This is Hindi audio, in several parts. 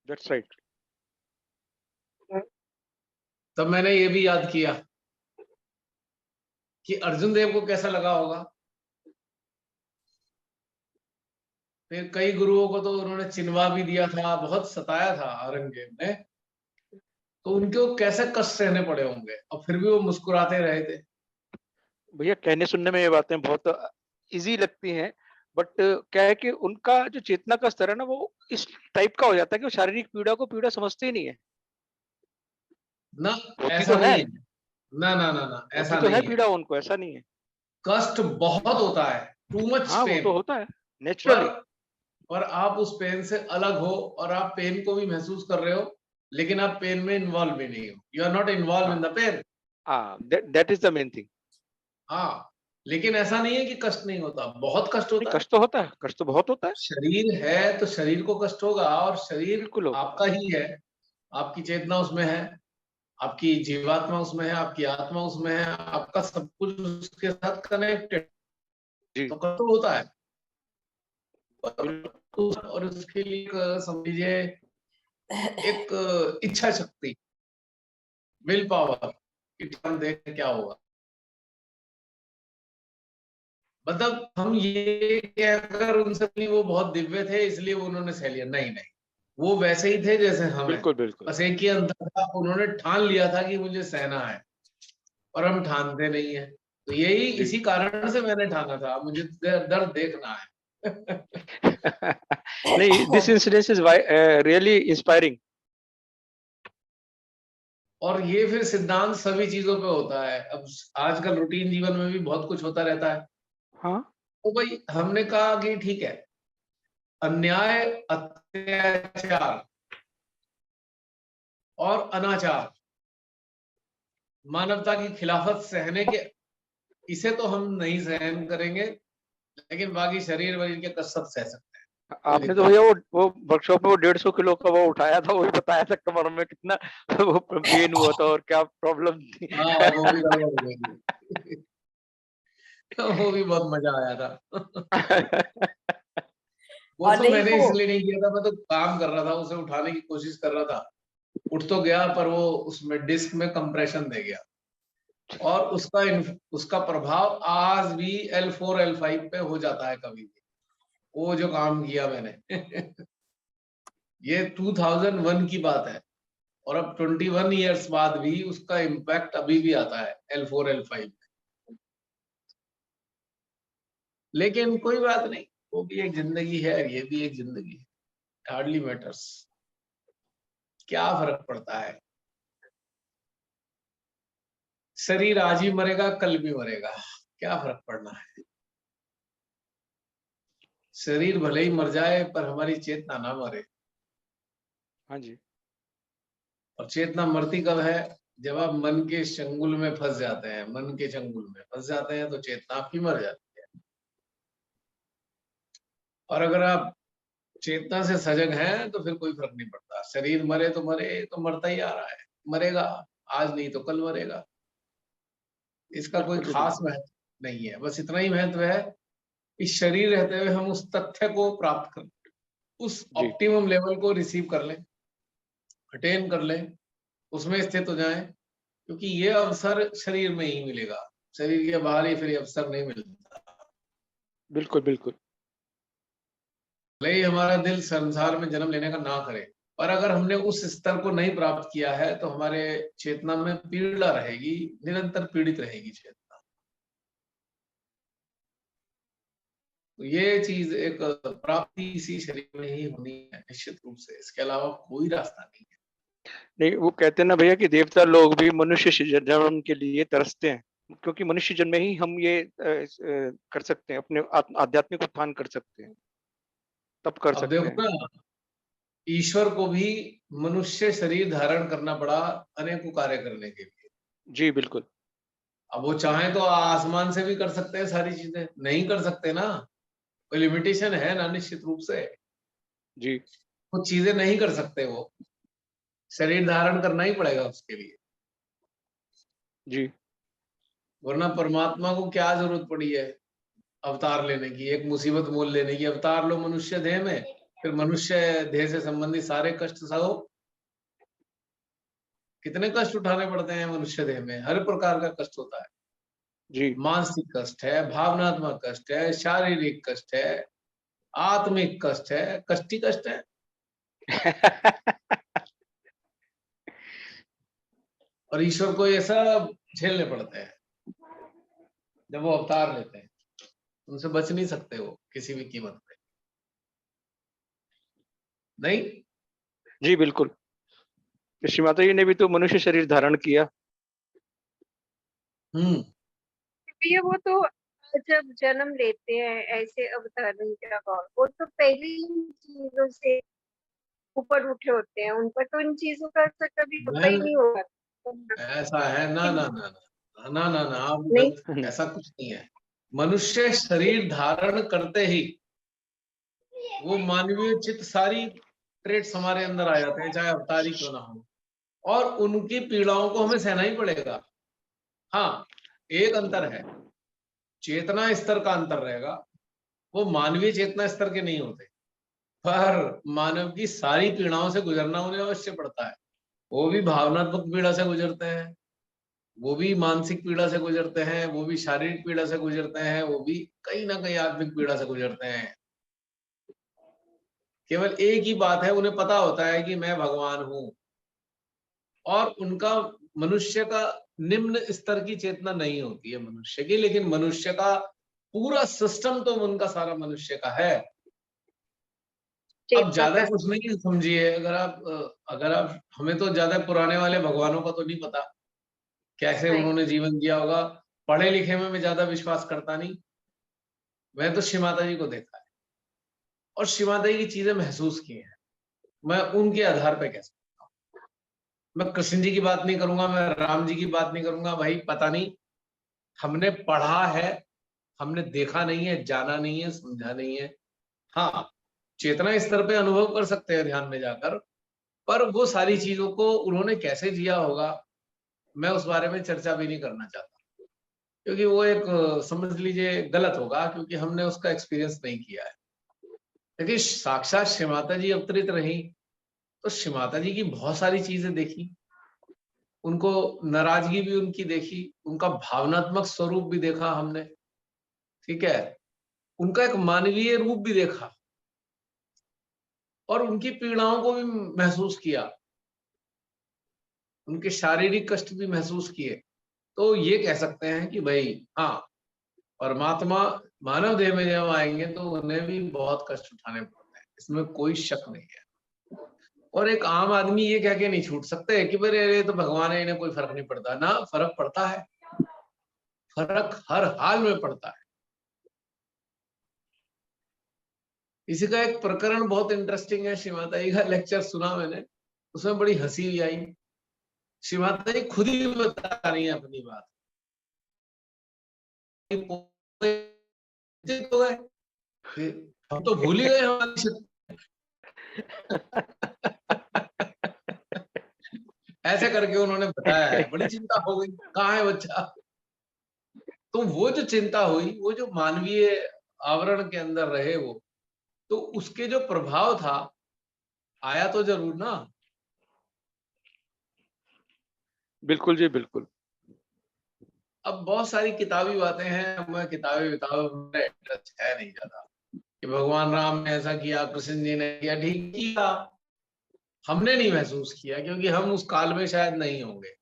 That's right. तब मैंने ये भी याद किया कि अर्जुन देव को कैसा लगा होगा। फिर कई गुरुओं को तो उन्होंने चिनवा भी दिया था, बहुत सताया था औरंगजेब ने, तो उनको कैसे कष्ट सहने पड़े होंगे, और फिर भी वो मुस्कुराते रहे थे। भैया कहने सुनने में ये बातें बहुत इजी लगती हैं, बट क्या है कि उनका जो चेतना का स्तर है ना, वो इस टाइप का हो जाता है कि वो शारीरिक पीड़ा को पीड़ा समझते ही नहीं है। ना, होती ऐसा तो है, नहीं है। ना ना ना ना, होती ऐसा तो है नहीं है। पीड़ा उनको, ऐसा नहीं है। कष्ट बहुत होता है, टू मच हाँ, वो पेन। तो होता है पर नेचुरली। पर आप उस पेन से अलग हो, और आप पेन को भी महसूस कर रहे हो, लेकिन आप पेन में इन्वॉल्व भी नहीं हो। You are not involve in हाँ, द पेन। हाँ, that is the main thing. हाँ, लेकिन ऐसा नहीं है कि कष्ट नहीं होता, बहुत कष्ट नहीं, होता है। कष्ट तो होता है, कष्ट तो बहुत होता है। शरीर है तो शरीर को कष्ट होगा, और शरीर बिल्कुल होगा। आपका ही है, आपकी चेतना उसमें है, आपकी जीवात्मा उसमें है, आपकी आत्मा उसमें है, आपका सब कुछ उसके साथ कनेक्टेड, जी, तो कष्ट तो होता है। बिल्कुल। और उसके लिए समझिए एक इच्छा शक्ति, विल पावर, कि हम देखें क्या होगा। मतलब हम ये कहकर उनसे नहीं वो बहुत दिव्य थे इसलिए वो उन्होंने सह लिया, नहीं नहीं, वो वैसे ही थे जैसे हम हैं। बिल्कुल, बिल्कुल। बस एक ही अंतर था, उन्होंने ठान लिया था कि मुझे सहना है, और हम ठानते नहीं है। तो यही जी। इसी कारण से मैंने ठाना था, मुझे दर्द देखना है। नहीं, this incidence is really inspiring. और ये फिर सिद्धांत सभी चीजों पे होता है। अब आजकल रूटीन जीवन में भी बहुत कुछ होता रहता है। हाँ, तो भाई हमने कहा कि ठीक है, अन्याय, अत्याचार और अनाचार, मानवता की खिलाफत सहने के, इसे तो हम नहीं सहन करेंगे, लेकिन बाकी शरीर वरीर के कष्ट सब सह सकते हैं, कोई आपने तो दिक्कत भैया नहीं। वो वर्कशॉप में वो 150 किलो का वो उठाया था, वही बताया था कमर में कितना वो पेन हुआ था और क्या प्रॉब्लम थी। हाँ, वो भी गड़बड़ हो गई थी। वो भी बहुत मजा आया था। वो और तो नहीं मैंने वो इसलिए नहीं किया था, मैं तो काम कर रहा था, उसे उठाने की कोशिश कर रहा था। उठ तो गया, पर वो उसमें डिस्क में कंप्रेशन दे गया, और उसका प्रभाव आज भी L4 L5 पे हो जाता है कभी भी। वो जो काम किया मैंने, ये 2001 की बात है, और अब 21 इयर्स बाद भी उसका इम्पैक्ट अभी भी आता है L4 L5। लेकिन कोई बात नहीं, वो भी एक जिंदगी है, ये भी एक जिंदगी है, हार्डली मैटर्स, क्या फर्क पड़ता है। शरीर आज ही मरेगा, कल भी मरेगा, क्या फर्क पड़ना है। शरीर भले ही मर जाए, पर हमारी चेतना ना मरे। हाँ जी। और चेतना मरती कब है? जब आप मन के चंगुल में फंस जाते हैं, मन के चंगुल में फंस जाते हैं, तो चेतना आपकी मर जाती है। और अगर आप चेतना से सजग हैं, तो फिर कोई फर्क नहीं पड़ता, शरीर मरे तो मरे, तो मरता ही आ रहा है, मरेगा, आज नहीं तो कल मरेगा। इसका कोई बिल्कुल जी, खास बिल्कुल। महत्व नहीं है, बस इतना ही महत्व है, इस शरीर रहते हुए हम उस तथ्य को प्राप्त कर, उस जी, ऑप्टिमम लेवल को रिसीव कर लें, अटेन कर लें, उसमें स्थित हो जाएं, क्योंकि ये अवसर शरीर में ही मिलेगा, शरीर के बाहर ही फिर ये अवसर नहीं मिलता। बिल्कुल, बिल्कुल। भले ही हमारा दिल संसार में जन्म लेने का ना करे, पर अगर हमने उस स्तर को नहीं प्राप्त किया है, तो हमारे चेतना में पीड़ा रहेगी, निरंतर पीड़ित रहेगी चेतना। तो ये चीज एक प्राप्ति इसी शरीर में ही होनी है निश्चित रूप से, इसके अलावा कोई रास्ता नहीं है। नहीं, वो कहते हैं ना भैया कि देवता लोग भी मनुष्य जन्म के लिए तरसते हैं, क्योंकि मनुष्य जन्म में ही हम ये कर सकते हैं, अपने आध्यात्मिक उत्थान कर सकते हैं, तब कर अब सकते हैं। देखो ना, ईश्वर को भी मनुष्य शरीर धारण करना पड़ा अनेकों कार्य करने के लिए। जी, बिल्कुल। अब वो चाहे तो आसमान से भी कर सकते हैं सारी चीजें, नहीं कर सकते ना, कोई लिमिटेशन है ना, निश्चित रूप से जी, कुछ चीजें नहीं कर सकते, वो शरीर धारण करना ही पड़ेगा उसके लिए। जी, वरना परमात्मा को क्या जरूरत पड़ी है अवतार लेने की, एक मुसीबत मोल लेने की, अवतार लो मनुष्य देह में, फिर मनुष्य देह से संबंधित सारे कष्ट सहो। कितने कष्ट उठाने पड़ते हैं मनुष्य देह में, हर प्रकार का कष्ट होता है। जी। मानसिक कष्ट है, भावनात्मक कष्ट है, शारीरिक कष्ट है, आत्मिक कष्ट है, कष्ट ही कष्ट है। और ईश्वर को ये सब झेलने पड़ते हैं जब वो अवतार लेते हैं। उनसे बच नहीं सकते वो किसी भी कीमत पे, नहीं। जी, बिल्कुल। ऋषि माता जी ने भी तो मनुष्य शरीर धारण किया। हम्म। भैया वो तो जब जन्म लेते हैं ऐसे अवतरण का भाव, वो तो पहले इन चीजों से ऊपर उठे होते हैं, उन पर तो इन चीजों का असर कभी होता ही बहन, नहीं होगा। ऐसा है ना ना ना ना ना ना ना, आप नहीं। गलत, ऐसा कुछ नहीं है। मनुष्य शरीर धारण करते ही वो मानवीय चित्त सारी ट्रेट्स हमारे अंदर आ जाते हैं, चाहे अवतारी क्यों ना हो, और उनकी पीड़ाओं को हमें सहना ही पड़ेगा। हाँ, एक अंतर है, चेतना स्तर का अंतर रहेगा। वो मानवीय चेतना स्तर के नहीं होते, पर मानव की सारी पीड़ाओं से गुजरना उन्हें अवश्य पड़ता है। वो भी भावनात्मक पीड़ा से गुजरते हैं, वो भी मानसिक पीड़ा से गुजरते हैं, वो भी शारीरिक पीड़ा से गुजरते हैं, वो भी कहीं ना कहीं आत्मिक पीड़ा से गुजरते हैं। केवल एक ही बात है, उन्हें पता होता है कि मैं भगवान हूं, और उनका मनुष्य का निम्न स्तर की चेतना नहीं होती है मनुष्य की, लेकिन मनुष्य का पूरा सिस्टम तो उनका सारा मनुष्य का है। अब ज्यादा कुछ नहीं समझिए, अगर आप हमें तो ज्यादा पुराने वाले भगवानों का तो नहीं पता कैसे उन्होंने जीवन जिया होगा। पढ़े लिखे में मैं ज्यादा विश्वास करता नहीं। मैं तो श्री माता जी को देखा है और श्री माता जी की चीजें महसूस की हैं, मैं उनके आधार पे कह सकता हूँ। मैं कृष्ण जी की बात नहीं करूंगा, मैं राम जी की बात नहीं करूंगा, भाई पता नहीं, हमने पढ़ा है, हमने देखा नहीं है, जाना नहीं है, समझा नहीं है। हाँ, चेतना स्तर पे अनुभव कर सकते हैं ध्यान में जाकर, पर वो सारी चीजों को उन्होंने कैसे जिया होगा, मैं उस बारे में चर्चा भी नहीं करना चाहता, क्योंकि वो एक समझ लीजिए गलत होगा, क्योंकि हमने उसका एक्सपीरियंस नहीं किया है। लेकिन साक्षात श्री माता जी अवतरित रही, तो श्री माता जी की बहुत सारी चीजें देखी, उनको नाराजगी भी उनकी देखी, उनका भावनात्मक स्वरूप भी देखा हमने, ठीक है, उनका एक मानवीय रूप भी देखा, और उनकी पीड़ाओं को भी महसूस किया, उनके शारीरिक कष्ट भी महसूस किए। तो ये कह सकते हैं कि भाई हाँ, परमात्मा मानव देह में जब आएंगे तो उन्हें भी बहुत कष्ट उठाने पड़ते हैं, इसमें कोई शक नहीं है। और एक आम आदमी ये कह के नहीं छूट सकते कि भाई अरे तो भगवान है, इन्हें कोई फर्क नहीं पड़ता ना। फर्क पड़ता है, फर्क हर हाल में पड़ता है। इसी का एक प्रकरण बहुत इंटरेस्टिंग है, श्री माता जी का लेक्चर सुना मैंने, उसमें बड़ी हंसी भी आई। श्री माता जी खुद ही बता रही है अपनी बात। तो है, हम तो भूल ही गए हमारी ऐसे करके उन्होंने बताया है। बड़ी चिंता हो गई, कहाँ है बच्चा। तो वो जो चिंता हुई, वो जो मानवीय आवरण के अंदर रहे वो, तो उसके जो प्रभाव था, आया तो जरूर ना। बिल्कुल जी, बिल्कुल। अब बहुत सारी किताबी बातें हैं, मैं किताबें में इंटरेस्ट है नहीं ज्यादा, कि भगवान राम ने ऐसा किया, कृष्ण जी ने किया, ठीक किया, हमने नहीं महसूस किया क्योंकि हम उस काल में शायद नहीं होंगे,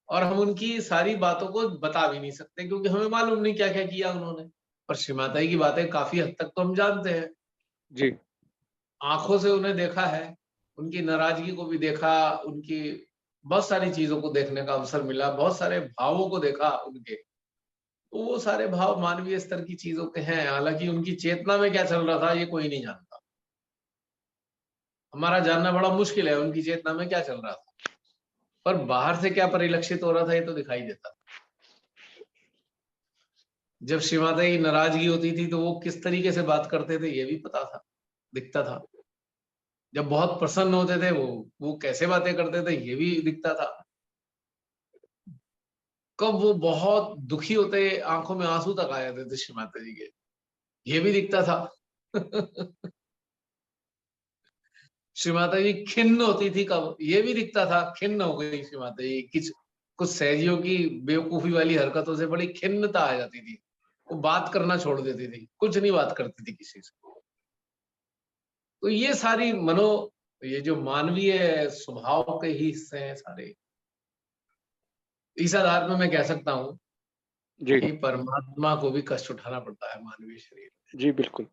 और हम उनकी सारी बातों को बता भी नहीं सकते क्योंकि हमें मालूम नहीं क्या क्या किया उन्होंने। पर श्री माता जी की बातें काफी हद तक तो हम जानते हैं, जी। आंखों से उन्हें देखा है, उनकी नाराजगी को भी देखा, उनकी बहुत सारी चीजों को देखने का अवसर मिला, बहुत सारे भावों को देखा उनके। तो वो सारे भाव मानवीय स्तर की चीजों के हैं, हालांकि उनकी चेतना में क्या चल रहा था ये कोई नहीं जानता। हमारा जानना बड़ा मुश्किल है उनकी चेतना में क्या चल रहा था, पर बाहर से क्या परिलक्षित हो रहा था ये तो दिखाई देता। जब श्री माता की नाराजगी होती थी तो वो किस तरीके से बात करते थे ये भी पता था, दिखता था। जब बहुत प्रसन्न होते थे वो कैसे बातें करते थे ये भी दिखता था। कब वो बहुत दुखी होते, आंखों में आंसू तक आ जाते थे श्री माता जी के, ये भी दिखता था। श्री माता जी खिन्न होती थी, कब ये भी दिखता था खिन्न हो गई श्री माता जी। कुछ सहजियों की बेवकूफी वाली हरकतों से बड़ी खिन्नता आ जाती थी, वो बात करना छोड़ देती थी, कुछ नहीं बात करती थी किसी से। तो ये सारी ये जो मानवीय स्वभाव के ही हिस्से हैं सारे। इस आधार में मैं कह सकता हूँ जी कि परमात्मा को भी कष्ट उठाना पड़ता है मानवीय शरीर में। जी बिल्कुल।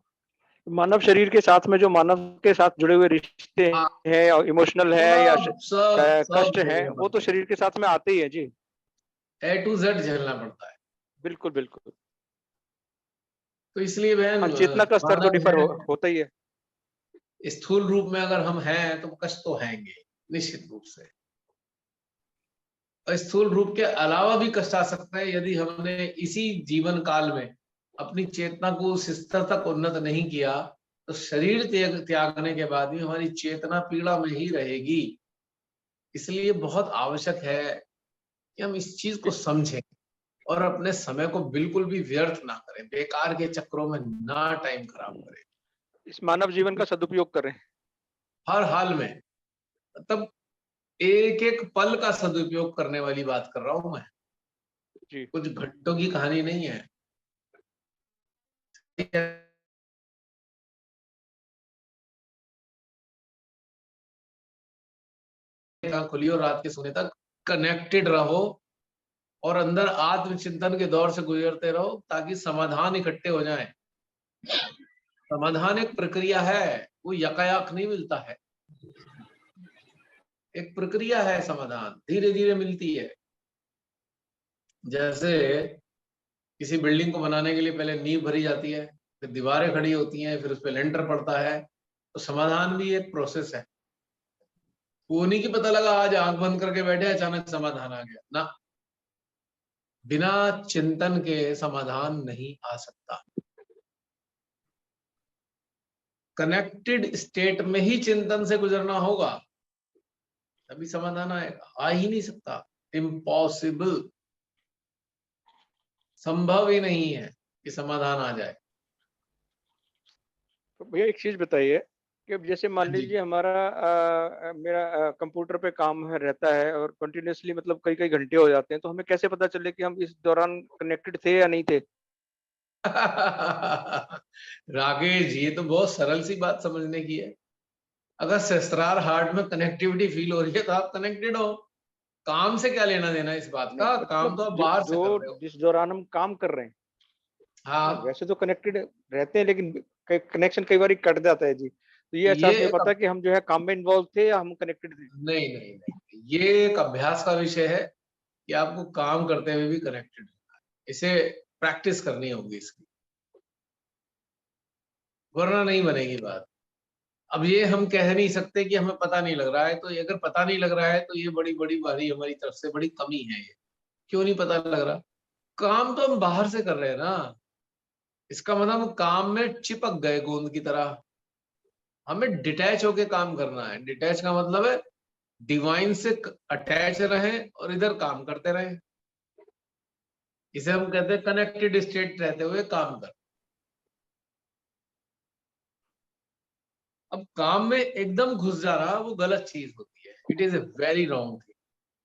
मानव शरीर के साथ में जो मानव के साथ जुड़े हुए रिश्ते हाँ, हैं और इमोशनल है या सब सब सब कष्ट है, झेलने वो तो पड़ते शरीर के साथ में आते ही है जी। हैं, A to Z झेलना पड़ता है। बिल्कुल बिल्कुल। तो इसलिए बहन हाँ, चेतना का स्तर तो मानव डिफर है, होता ही है। स्थूल रूप में अगर हम हैं तो कष्ट तो हैंगे निश्चित रूप से। और स्थूल रूप के अलावा भी कष्ट आ सकता है यदि हमने इसी जीवन काल में अपनी चेतना को उस स्तर तक उन्नत नहीं किया, तो शरीर त्यागने के बाद भी हमारी चेतना पीड़ा में ही रहेगी। इसलिए बहुत आवश्यक है कि हम इस चीज को समझें और अपने समय को बिल्कुल भी व्यर्थ ना करें, बेकार के चक्रों में ना टाइम खराब करें। इस मानव जीवन का सदुपयोग करें। हर हाल में, मतलब एक एक पल का सदुपयोग करने वाली बात कर रहा हूं मैं, जी कुछ घंटों की कहानी नहीं है। खुली और रात के सोने तक कनेक्टेड रहो और अंदर आत्मचिंतन के दौर से गुजरते रहो ताकि समाधान इकट्ठे हो जाएं। समाधान एक प्रक्रिया है, वो यकायक नहीं मिलता है, एक प्रक्रिया है। समाधान धीरे धीरे मिलती है। जैसे किसी बिल्डिंग को बनाने के लिए पहले नींव भरी जाती है, फिर दीवारें खड़ी होती हैं, फिर उस पर लेंटर पड़ता है। तो समाधान भी एक प्रोसेस है। वो नहीं कि पता लगा आज आंख बंद करके बैठे अचानक समाधान आ गया ना। बिना चिंतन के समाधान नहीं आ सकता। कनेक्टेड स्टेट में ही चिंतन से गुजरना होगा, तभी समाधान आएगा। आ ही नहीं सकता, इम्पॉसिबल, संभव ही नहीं है कि समाधान आ जाए। तो भैया एक चीज बताइए कि अब जैसे मान हाँ जी। लीजिए हमारा मेरा कंप्यूटर पे काम रहता है और कंटिन्यूअसली मतलब कई कई घंटे हो जाते हैं, तो हमें कैसे पता चले कि हम इस दौरान कनेक्टेड थे या नहीं थे? राकेश, ये तो बहुत सरल सी बात समझने की है। अगर सहस्त्रार हार्ट में कनेक्टिविटी फील हो रही है तो आप कनेक्टेड हो। काम से क्या लेना देना इस बात नहीं का, काम मतलब तो आप बाहर से जो कर रहे हो। जिस दौरान हम काम कर रहे हैं, हाँ, हाँ, वैसे तो कनेक्टेड रहते हैं, लेकिन कनेक्शन कई बार कट जाता है जी, तो ये ये एहसास नहीं एक पता कि हम जो है काम में इन्वॉल्व थे या हम कनेक्टेड थे। नहीं नहीं नहीं, ये एक अभ्यास का विषय है कि आपको काम करते हुए भी कनेक्टेड होना है। इसे प्रैक्टिस करनी होगी इसकी, वरना नहीं बनेगी बात। अब ये हम कह नहीं सकते कि हमें पता नहीं लग रहा है, तो ये अगर पता नहीं लग रहा है तो ये बड़ी बड़ी बारी हमारी तरफ से बड़ी कमी है। ये क्यों नहीं पता लग रहा? काम तो हम बाहर से कर रहे हैं ना। इसका मतलब हम काम में चिपक गए गोंद की तरह। हमें डिटैच होके काम करना है। डिटैच का मतलब है डिवाइन से अटैच रहें और इधर काम करते रहें। इसे हम कहते हैं कनेक्टेड स्टेट रहते हुए काम कर। अब काम में एकदम घुस जाना वो गलत चीज होती है। It is a very wrong thing.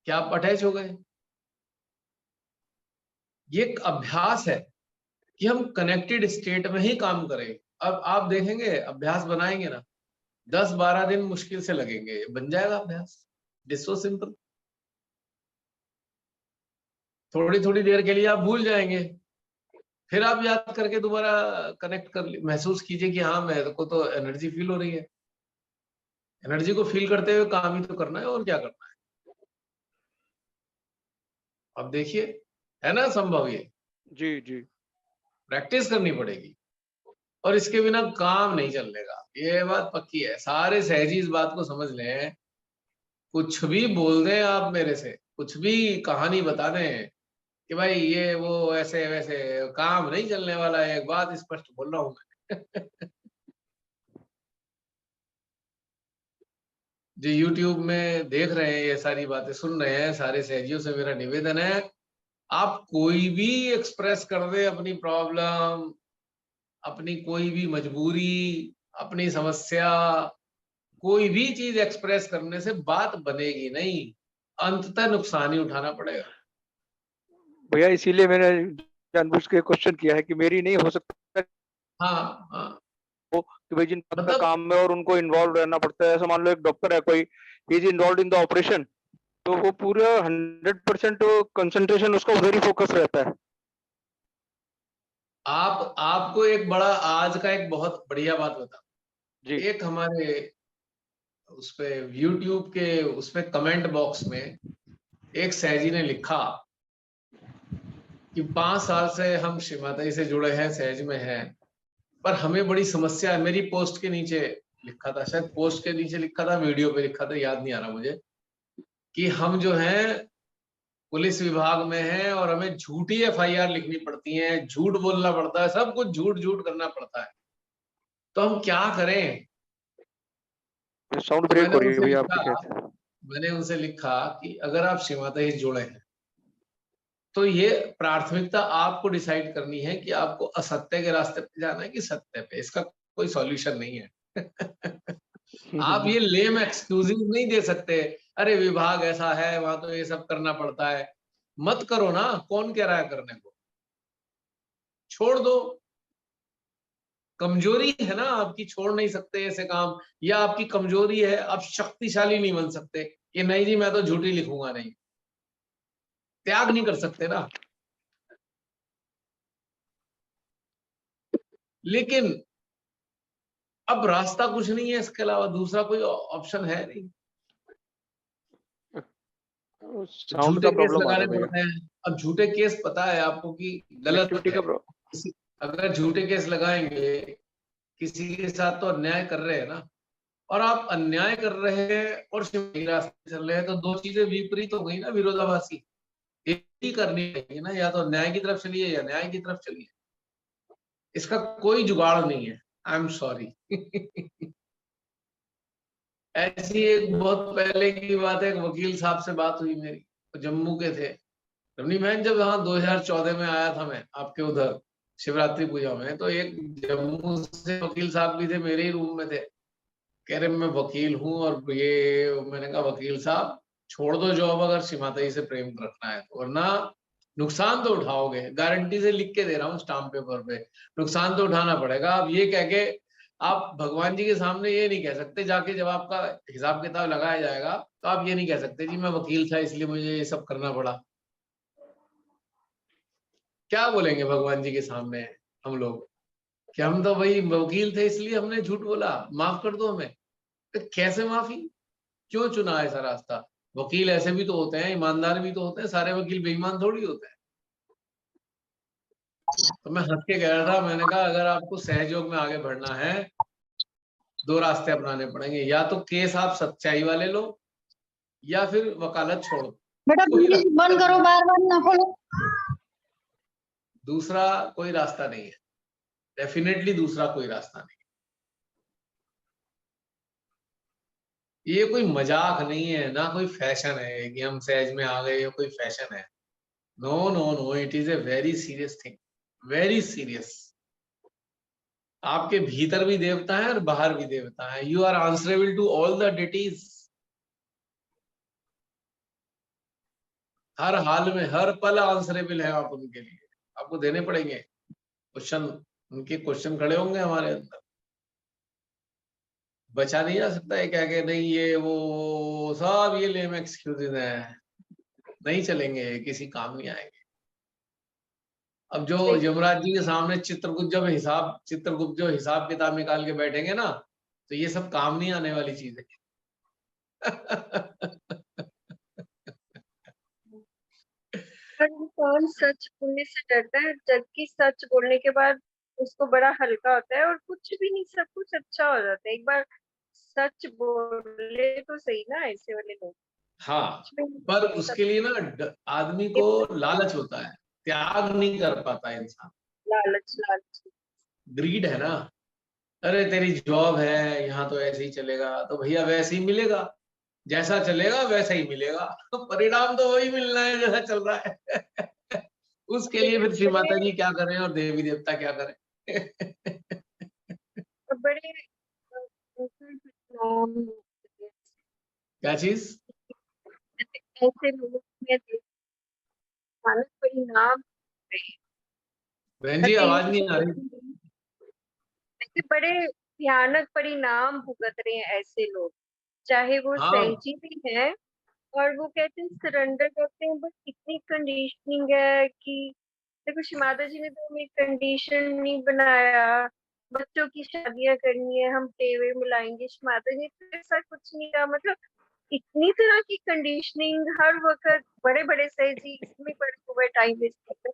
क्या आप अटैच हो गए? ये एक अभ्यास है कि हम कनेक्टेड स्टेट में ही काम करें। अब आप देखेंगे, अभ्यास बनाएंगे ना, 10-12 दिन मुश्किल से लगेंगे, बन जाएगा अभ्यास। It is so simple. थोड़ी थोड़ी देर के लिए आप भूल जाएंगे, फिर आप याद करके दोबारा कनेक्ट महसूस कीजिए कि हाँ, मेरे को तो एनर्जी फील हो रही है। एनर्जी को फील करते हुए काम ही तो करना है, और क्या करना है। अब देखिए, है ना संभव? ये जी जी प्रैक्टिस करनी पड़ेगी और इसके बिना काम नहीं चलने का, ये बात पक्की है। सारे सहजी इस बात को समझ लें। कुछ भी बोल दें आप मेरे से, कुछ भी कहानी बता दें कि भाई ये वो ऐसे वैसे, काम नहीं चलने वाला है। एक बात स्पष्ट बोल रहा हूं मैं। जो YouTube में देख रहे हैं, ये सारी बातें सुन रहे हैं, सारे सहजियों से मेरा निवेदन है, आप कोई भी एक्सप्रेस कर दे अपनी प्रॉब्लम, अपनी कोई भी मजबूरी, अपनी समस्या, कोई भी चीज एक्सप्रेस करने से बात बनेगी नहीं, अंततः नुकसान ही उठाना पड़ेगा। भैया इसीलिए मैंने जानबूझ के क्वेश्चन किया है कि मेरी नहीं हो सकता हाँ हाँ, कि भाई जिन का मतलब काम है और उनको इन्वॉल्व रहना पड़ता है, ऐसा मान लो एक डॉक्टर है कोई, he is involve in the operation, तो वो पूरा 100% कंसंट्रेशन उसका उधर ही फोकस रहता है। आपको एक बड़ा आज का एक बहुत बढ़िया बात बता, जी एक हमारे उस पे YouTube के उसपे कमेंट बॉक्स में एक सहजी ने लिखा कि 5 साल से हम श्रीमाता से जुड़े हैं, सहज में हैं, पर हमें बड़ी समस्या है। मेरी पोस्ट के नीचे लिखा था, शायद पोस्ट के नीचे लिखा था, वीडियो पे लिखा था, याद नहीं आ रहा मुझे, कि हम जो हैं पुलिस विभाग में हैं और हमें झूठी FIR लिखनी पड़ती है, झूठ बोलना पड़ता है, सब कुछ झूठ झूठ करना पड़ता है, तो हम क्या करें? साउंड तो ब्रेक हो रही है भैया आपकी शायद। मैंने उनसे लिखा कि अगर आप श्रीमाता से जुड़े हैं तो ये प्राथमिकता आपको डिसाइड करनी है कि आपको असत्य के रास्ते पे जाना है कि सत्य पे। इसका कोई सॉल्यूशन नहीं है। आप ये लेम एक्सक्यूजेस नहीं दे सकते, अरे विभाग ऐसा है, वहां तो ये सब करना पड़ता है। मत करो ना, कौन कह रहा है करने को? छोड़ दो। कमजोरी है ना आपकी, छोड़ नहीं सकते ऐसे काम, या आपकी कमजोरी है आप शक्तिशाली नहीं बन सकते कि नहीं जी मैं तो झूठी लिखूंगा नहीं, त्याग नहीं कर सकते ना। लेकिन अब रास्ता कुछ नहीं है, इसके अलावा दूसरा कोई ऑप्शन है नहीं। साउंड झूठे का केस प्रॉब्लम आ रहा लगाने है भैया, पड़ते हैं। अब झूठे केस पता है आपको कि गलत कनेक्टिविटी है। का प्रॉब्लम। अगर झूठे केस लगाएंगे, किसी के साथ तो अन्याय कर रहे हैं ना, और आप अन्याय कर रहे हैं और सही रास्ते चल रहे हैं, तो दो चीजें विपरीत हो गई ना, विरोधाभासी। एक ही करनी चाहिए ना, या तो अन्याय की तरफ चलिए या न्याय की तरफ चलिए। इसका कोई जुगाड़ नहीं है। I am sorry. ऐसी एक बहुत पहले की बात है, एक वकील साहब से बात हुई मेरी, तो जम्मू के थे। रमनी बहन, जब यहाँ 2014 में आया था मैं आपके उधर शिवरात्रि पूजा में, तो एक जम्मू से वकील साहब भी थे, मेरे ही रूम में थे। कह रहे मैं वकील हूँ और ये, मैंने कहा वकील साहब छोड़ दो जॉब अगर श्रीमाता जी से प्रेम रखना है तो, वरना नुकसान तो उठाओगे, गारंटी से लिख के दे रहा हूँ स्टाम्प पेपर पे, नुकसान तो उठाना पड़ेगा। अब ये कह के आप भगवान जी के सामने ये नहीं कह सकते, जाके जब आपका हिसाब किताब लगाया जाएगा तो आप ये नहीं कह सकते जी मैं वकील था इसलिए मुझे ये सब करना पड़ा। क्या बोलेंगे भगवान जी के सामने हम लोग कि हम तो वही वकील थे इसलिए हमने झूठ बोला, माफ कर दो हमें। तो कैसे माफी? क्यों चुना ऐसा रास्ता? वकील ऐसे भी तो होते हैं, ईमानदार भी तो होते हैं, सारे वकील बेईमान थोड़ी होते हैं। तो मैं हंस के कह रहा था, मैंने कहा अगर आपको सहयोग में आगे बढ़ना है, दो रास्ते अपनाने पड़ेंगे, या तो केस आप सच्चाई वाले लो या फिर वकालत छोड़ो। बेटा कोई प्लीज बंद करो, बार बार ना खोलो। दूसरा कोई रास्ता नहीं है, डेफिनेटली दूसरा कोई रास्ता नहीं। ये कोई मजाक नहीं है ना, कोई फैशन है कि हम सहज में आ गए, कोई फैशन है। No no no, it is a very serious thing, very serious. आपके भीतर भी देवता है और बाहर भी देवता है। You are answerable to all the deities. हर हाल में, हर पल आंसरेबल है आप उनके लिए, आपको देने पड़ेंगे क्वेश्चन, उनके क्वेश्चन खड़े होंगे हमारे अंदर। बचा नहीं जा सकता है क्या के नहीं ये वो सब ये लेम एक्सक्यूजेज है, नहीं चलेंगे, किसी काम नहीं आएंगे। अब जो यमराज जी के सामने चित्रगुप्त जो हिसाब किताब निकाल के बैठेंगे ना, तो ये सब काम नहीं आने वाली चीजें। पर इंसान सच बोलने से डरता है, जबकि सच बोलने के बाद उसको बड़ा हल्का होता है और कुछ भी नहीं, सब कुछ अच्छा हो जाता है। एक बार सच बोले तो सही ना, ऐसे वाले लोग हाँ, कुछ भी नहीं, पर सब उसके लिए ना आदमी को लालच होता है, त्याग नहीं कर पाता इंसान। लालच लालच। ग्रीड है ना। अरे तेरी जॉब है यहाँ तो ऐसे ही चलेगा, तो भैया वैसे ही मिलेगा, जैसा चलेगा वैसा ही मिलेगा। परिणाम तो वही मिलना है जैसा चल रहा है। उसके लिए फिर श्री माता जी क्या करें और देवी देवता क्या करें? बड़े नाम क्या चीज? ऐसे लोगों में मानस परिणाम बहन जी आवाज नहीं आ रही। ऐसे बड़े भयानक परिणाम भुगत रहे हैं ऐसे लोग, चाहे वो हाँ सही भी है और वो कहते हैं सरेंडर करते हैं, बस इतनी कंडीशनिंग है कि देखो शिमादा जी ने तो हमें कंडीशन नहीं बनाया, बच्चों की शादियां करनी है हम टेवे मिलाएंगे, शिमादा जी ने तो ऐसा कुछ नहीं कहा। मतलब इतनी तरह की कंडीशनिंग हर वक्त, बड़े बड़े सही जी इसमें पड़े हुए टाइम वेस्ट करते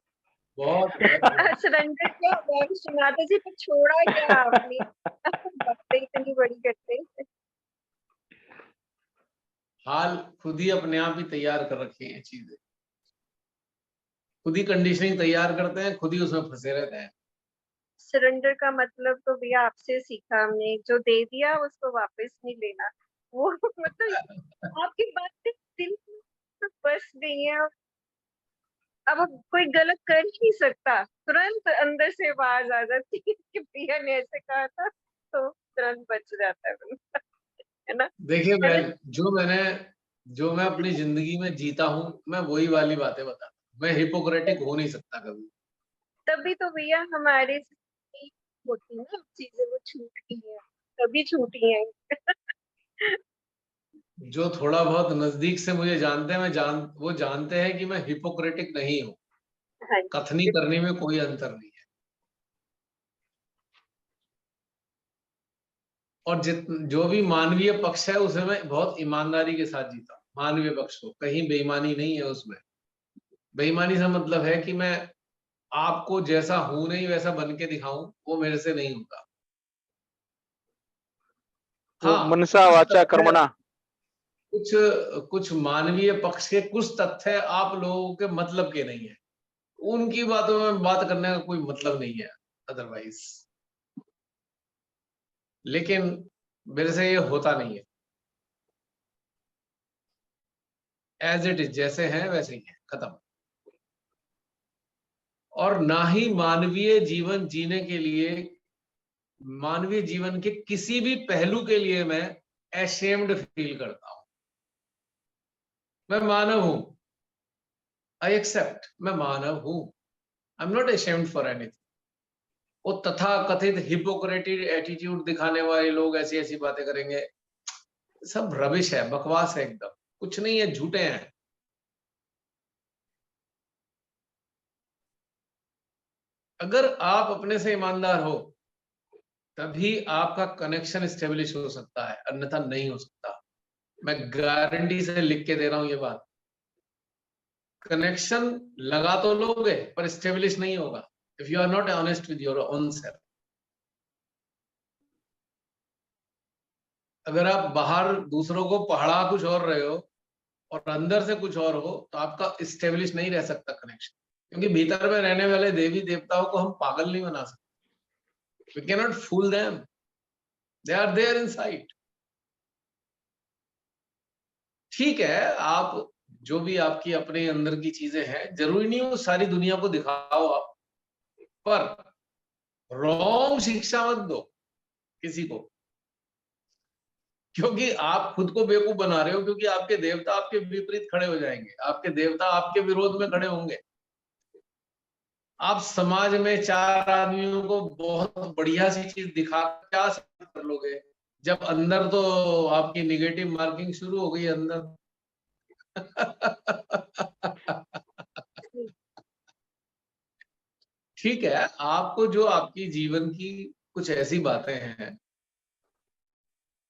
बहुत हैं। सरेंडर क्या हुआ शिमादा जी को छोड़ा क्या आपने, बातें इतनी बड़ी करते हैं। हाल खुद ही अपने आप ही तैयार कर रखी है चीजें, खुद ही कंडीशनिंग तैयार करते हैं, खुद ही उसमें फंसे रहते हैं। सरेंडर का मतलब तो भैया आपसे सीखा हमने, जो दे दिया उसको वापस नहीं लेना। वो मतलब आपकी बात से दिल में तो बस गई है। अब कोई गलत कर ही नहीं सकता, तुरंत अंदर से आवाज आ जाती है कि भैया ने ऐसे कहा था, तो तुरंत बच जाता है बंदा, है ना। देखिए है ना। बहन, जो मैं अपनी जिंदगी में जीता हूँ, मैं वही वाली बातें बताता हूँ। मैं हिपोक्रेटिक हो नहीं सकता कभी। तभी तो भैया हमारे से होती है ना चीजें, वो छूट गई है, तभी छूटी है। जो थोड़ा बहुत नजदीक से मुझे जानते हैं, वो जानते हैं कि मैं हिपोक्रेटिक नहीं हूँ। हाँ कथनी जी। करने में कोई अंतर नहीं है। और जो भी मानवीय पक्ष है उसे मैं बहुत ईमानदारी के साथ जीता हूँ। मानवीय पक्ष को कहीं बेईमानी नहीं है उसमें। बेईमानी से मतलब है कि मैं आपको जैसा हूं नहीं वैसा बन के दिखाऊं, वो मेरे से नहीं होता। वो हाँ, मनसा कुछ वाचा तथ्य, कर्मणा। कुछ कुछ मानवीय पक्ष के कुछ तथ्य आप लोगों के मतलब के नहीं है, उनकी बातों में बात करने का कोई मतलब नहीं है अदरवाइज। लेकिन मेरे से ये होता नहीं है। एज इट इज, जैसे हैं वैसे ही है, खत्म। और ना ही मानवीय जीवन जीने के लिए, मानवीय जीवन के किसी भी पहलू के लिए मैं एशेम्ड फील करता हूं। मैं मानव हूं, आई एक्सेप्ट, मैं मानव हूं। I am not ashamed for anything. वो तथा कथित हिपोक्रेटिक एटीट्यूड दिखाने वाले लोग ऐसी ऐसी बातें करेंगे, सब रबिश है, बकवास है एकदम, कुछ नहीं है, झूठे हैं। अगर आप अपने से ईमानदार हो तभी आपका कनेक्शन स्टेब्लिश हो सकता है, अन्यथा नहीं हो सकता। मैं गारंटी से लिख के दे रहा हूं ये बात। कनेक्शन लगा तो लोगे पर स्टेब्लिश नहीं होगा if you are not honest with your own self. अगर आप बाहर दूसरों को पढ़ा कुछ और रहे हो और अंदर से कुछ और हो, तो आपका स्टेब्लिश नहीं रह सकता कनेक्शन। क्योंकि भीतर में रहने वाले देवी देवताओं को हम पागल नहीं बना सकते। We can not fool them, they are there inside. ठीक है, आप जो भी आपकी अपने अंदर की चीजें हैं, जरूरी नहीं वो सारी दुनिया को दिखाओ आप, पर रॉन्ग शिक्षा मत दो किसी को। क्योंकि आप खुद को बेवकूफ बना रहे हो, क्योंकि आपके देवता आपके विपरीत खड़े हो जाएंगे, आपके देवता आपके विरोध में खड़े होंगे। आप समाज में चार आदमियों को बहुत बढ़िया सी चीज दिखा क्या सिद्ध कर लोगे, जब अंदर तो आपकी निगेटिव मार्किंग शुरू हो गई अंदर। ठीक है, आपको जो आपकी जीवन की कुछ ऐसी बातें हैं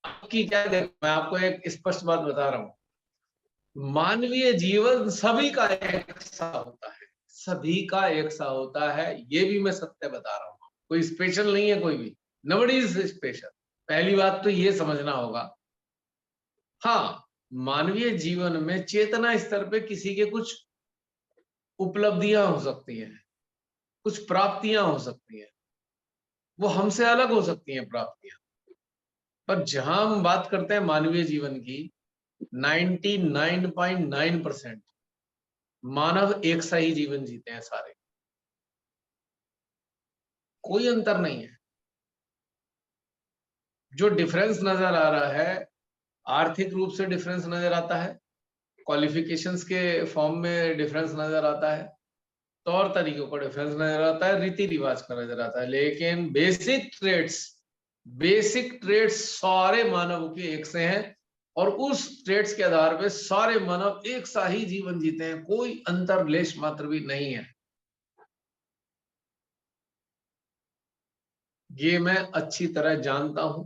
आपकी, क्या देखो मैं आपको एक स्पष्ट बात बता रहा हूं, मानवीय जीवन सभी का एक सा होता है, सभी का एक सा होता है, ये भी मैं सत्य बता रहा हूं। कोई स्पेशल नहीं है कोई भी, नोबडी इज स्पेशल। पहली बात तो ये समझना होगा। हाँ, मानवीय जीवन में चेतना स्तर पे किसी के कुछ उपलब्धियां हो सकती हैं, कुछ प्राप्तियां हो सकती हैं, वो हमसे अलग हो सकती हैं प्राप्तियां। पर जहां हम बात करते हैं मानवीय जीवन की, 99.9% मानव एक सा ही जीवन जीते हैं सारे। कोई अंतर नहीं है। जो डिफरेंस नजर आ रहा है, आर्थिक रूप से डिफरेंस नजर आता है, क्वालिफिकेशंस के फॉर्म में डिफरेंस नजर आता है, तौर तरीकों का डिफरेंस नजर आता है, रीति रिवाज का नजर आता है, लेकिन बेसिक ट्रेड्स सारे मानव के एक से हैं और उस ट्रेड्स के आधार पे सारे मानव एक सा ही जीवन जीते हैं, कोई अंतर लेश मात्र भी नहीं है। ये मैं अच्छी तरह जानता हूं,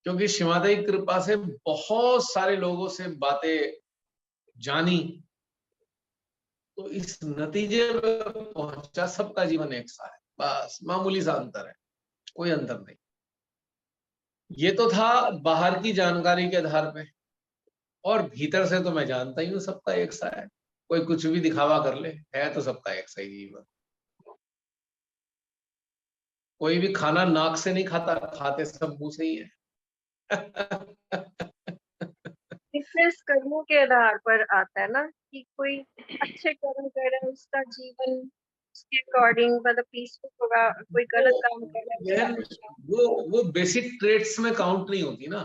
क्योंकि श्रीमाता की कृपा से बहुत सारे लोगों से बातें जानी, तो इस नतीजे में पहुंचा। सबका जीवन एक सा है, बस मामूली सा अंतर है, कोई अंतर नहीं। ये तो था बाहर की जानकारी के आधार पे, और भीतर से तो मैं जानता ही हूँ सबका एक सा है। कोई कुछ भी दिखावा कर ले, है तो सबका एक सा ही जीवन। कोई भी खाना नाक से नहीं खाता, खाते सब मुंह से ही है। डिफरेंस कर्मों के आधार पर आता है ना, कि कोई अच्छे कर्म कर रहा है उसका जीवन उसके अकॉर्डिंग मतलब पीसफुल होगा, कोई गलत काम कर रहा है उसका वो बेसिक ट्रेड्स में काउंट नहीं होती ना।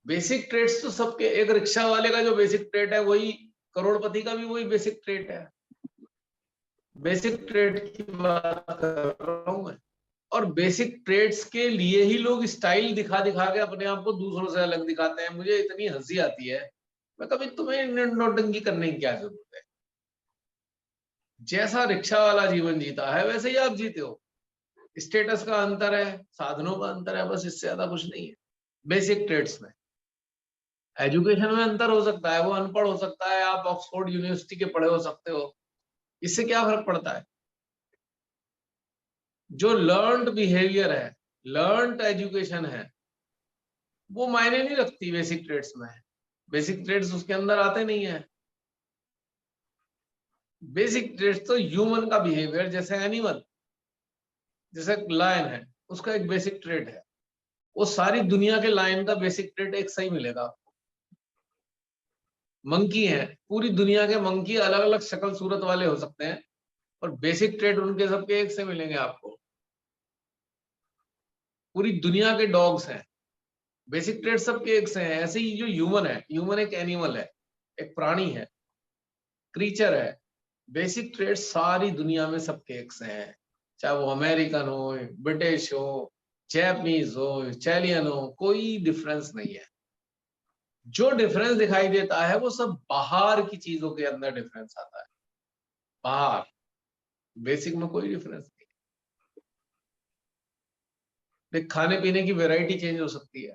बेसिक ट्रेड्स तो सबके, एक रिक्शा वाले का जो बेसिक ट्रेड है वही करोड़पति का भी वही बेसिक ट्रेड है। बेसिक ट्रेड की बात कर रहा हूं मैं। और बेसिक ट्रेड्स के लिए ही लोग स्टाइल दिखा दिखा के अपने आप को दूसरों से अलग दिखाते हैं। मुझे इतनी हंसी आती है, मैं कभी तुम्हें नोटंकी करने की क्या जरूरत है। जैसा रिक्शा वाला जीवन जीता है वैसे ही आप जीते हो। स्टेटस का अंतर है, साधनों का अंतर है, बस इससे ज्यादा कुछ नहीं है। बेसिक ट्रेड्स में एजुकेशन में अंतर हो सकता है, वो अनपढ़ हो सकता है, आप ऑक्सफोर्ड यूनिवर्सिटी के पढ़े हो सकते हो, इससे क्या फर्क पड़ता है। जो लर्नड बिहेवियर है, लर्नड एजुकेशन है, वो मायने नहीं रखती बेसिक ट्रेड्स में। बेसिक ट्रेड्स उसके अंदर आते नहीं है। बेसिक ट्रेड्स तो ह्यूमन का बिहेवियर, जैसे एनिमल, जैसे लायन है, उसका एक बेसिक ट्रेड है। वो सारी दुनिया के लायन का बेसिक ट्रेड एक सही मिलेगा आपको। मंकी है, पूरी दुनिया के मंकी अलग अलग शक्ल सूरत वाले हो सकते हैं, और बेसिक ट्रेड उनके सबके एक से मिलेंगे आपको। पूरी दुनिया के डॉग्स हैं, बेसिक ट्रेड सबके एक से हैं। ऐसे ही जो ह्यूमन है, ह्यूमन एक एनिमल है, एक प्राणी है, क्रीचर है। बेसिक ट्रेड सारी दुनिया में सबके एक से हैं, चाहे वो अमेरिकन हो, ब्रिटिश हो, जैपनीज हो, इटालियन हो, कोई डिफरेंस नहीं है। जो डिफरेंस दिखाई देता है वो सब बाहर की चीजों के अंदर डिफरेंस आता है। बाहर बेसिक में कोई डिफरेंस नहीं। देख, खाने पीने की वैरायटी चेंज हो सकती है,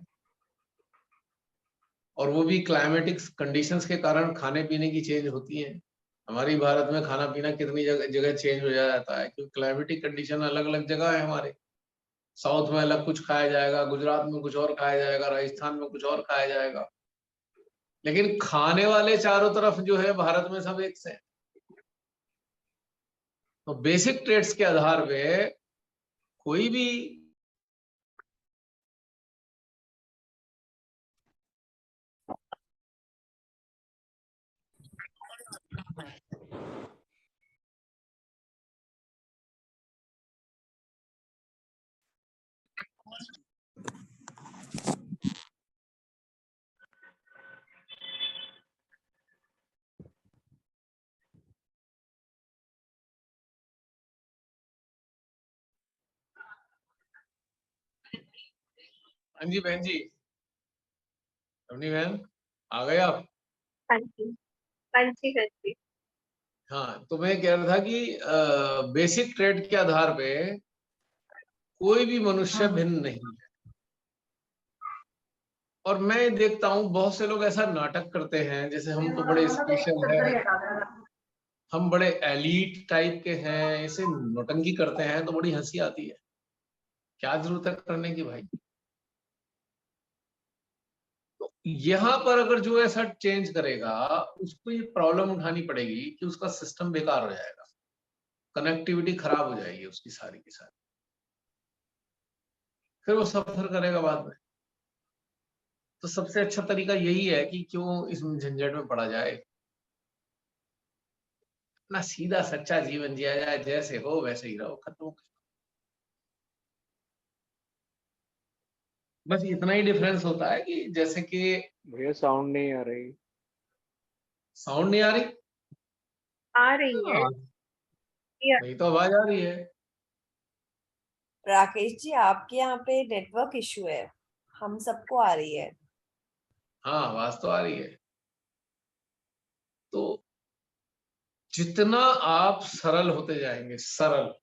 और वो भी क्लाइमेटिक कंडीशंस के कारण खाने पीने की चेंज होती है। हमारी भारत में खाना पीना कितनी जगह जगह चेंज हो जाता है, क्योंकि क्लाइमेटिक कंडीशन अलग अलग जगह है हमारे। साउथ में अलग कुछ खाया जाएगा, गुजरात में कुछ और खाया जाएगा, राजस्थान में कुछ और खाया जाएगा, लेकिन खाने वाले चारों तरफ जो है भारत में सब एक से हैं। तो बेसिक ट्रेड्स के आधार पे कोई भी हाँ जी बहन जी, रमनी बहन आ गए आप? हाँ जी, हाँ जी, हाँ जी। हाँ, तो मैं कह रहा था कि बेसिक ट्रेड के आधार पे कोई भी मनुष्य भिन्न नहीं है। और मैं देखता हूँ बहुत से लोग ऐसा नाटक करते हैं जैसे हम तो बड़े स्पेशल हैं, हम बड़े एलीट टाइप के हैं, ऐसे नौटंकी करते हैं, तो बड़ी हंसी आती है। क्या जरूरत है करने की भाई। तो यहाँ पर अगर जो ऐसा चेंज करेगा, उसको ये प्रॉब्लम उठानी पड़ेगी कि उसका सिस्टम बेकार हो जाएगा, कनेक्टिविटी खराब हो जाएगी उसकी सारी की सारी, फिर वो सफर करेगा बाद में। तो सबसे अच्छा तरीका यही है कि क्यों इस झंझट में पड़ा जाए। अपना सीधा सच्चा जीवन जिया जाए, जैसे हो वैसे ही रहो, खत्म। बस इतना ही डिफरेंस होता है कि जैसे कि भैया साउंड नहीं आ रही। साउंड नहीं आ रही। आ रही है। हाँ, नहीं तो आवाज आ रही है। राकेश जी, आपके यहाँ पे नेटवर्क इशू है, हम सबको आ रही है। हाँ, आवाज तो आ रही है। तो जितना आप सरल होते जाएंगे, सरल,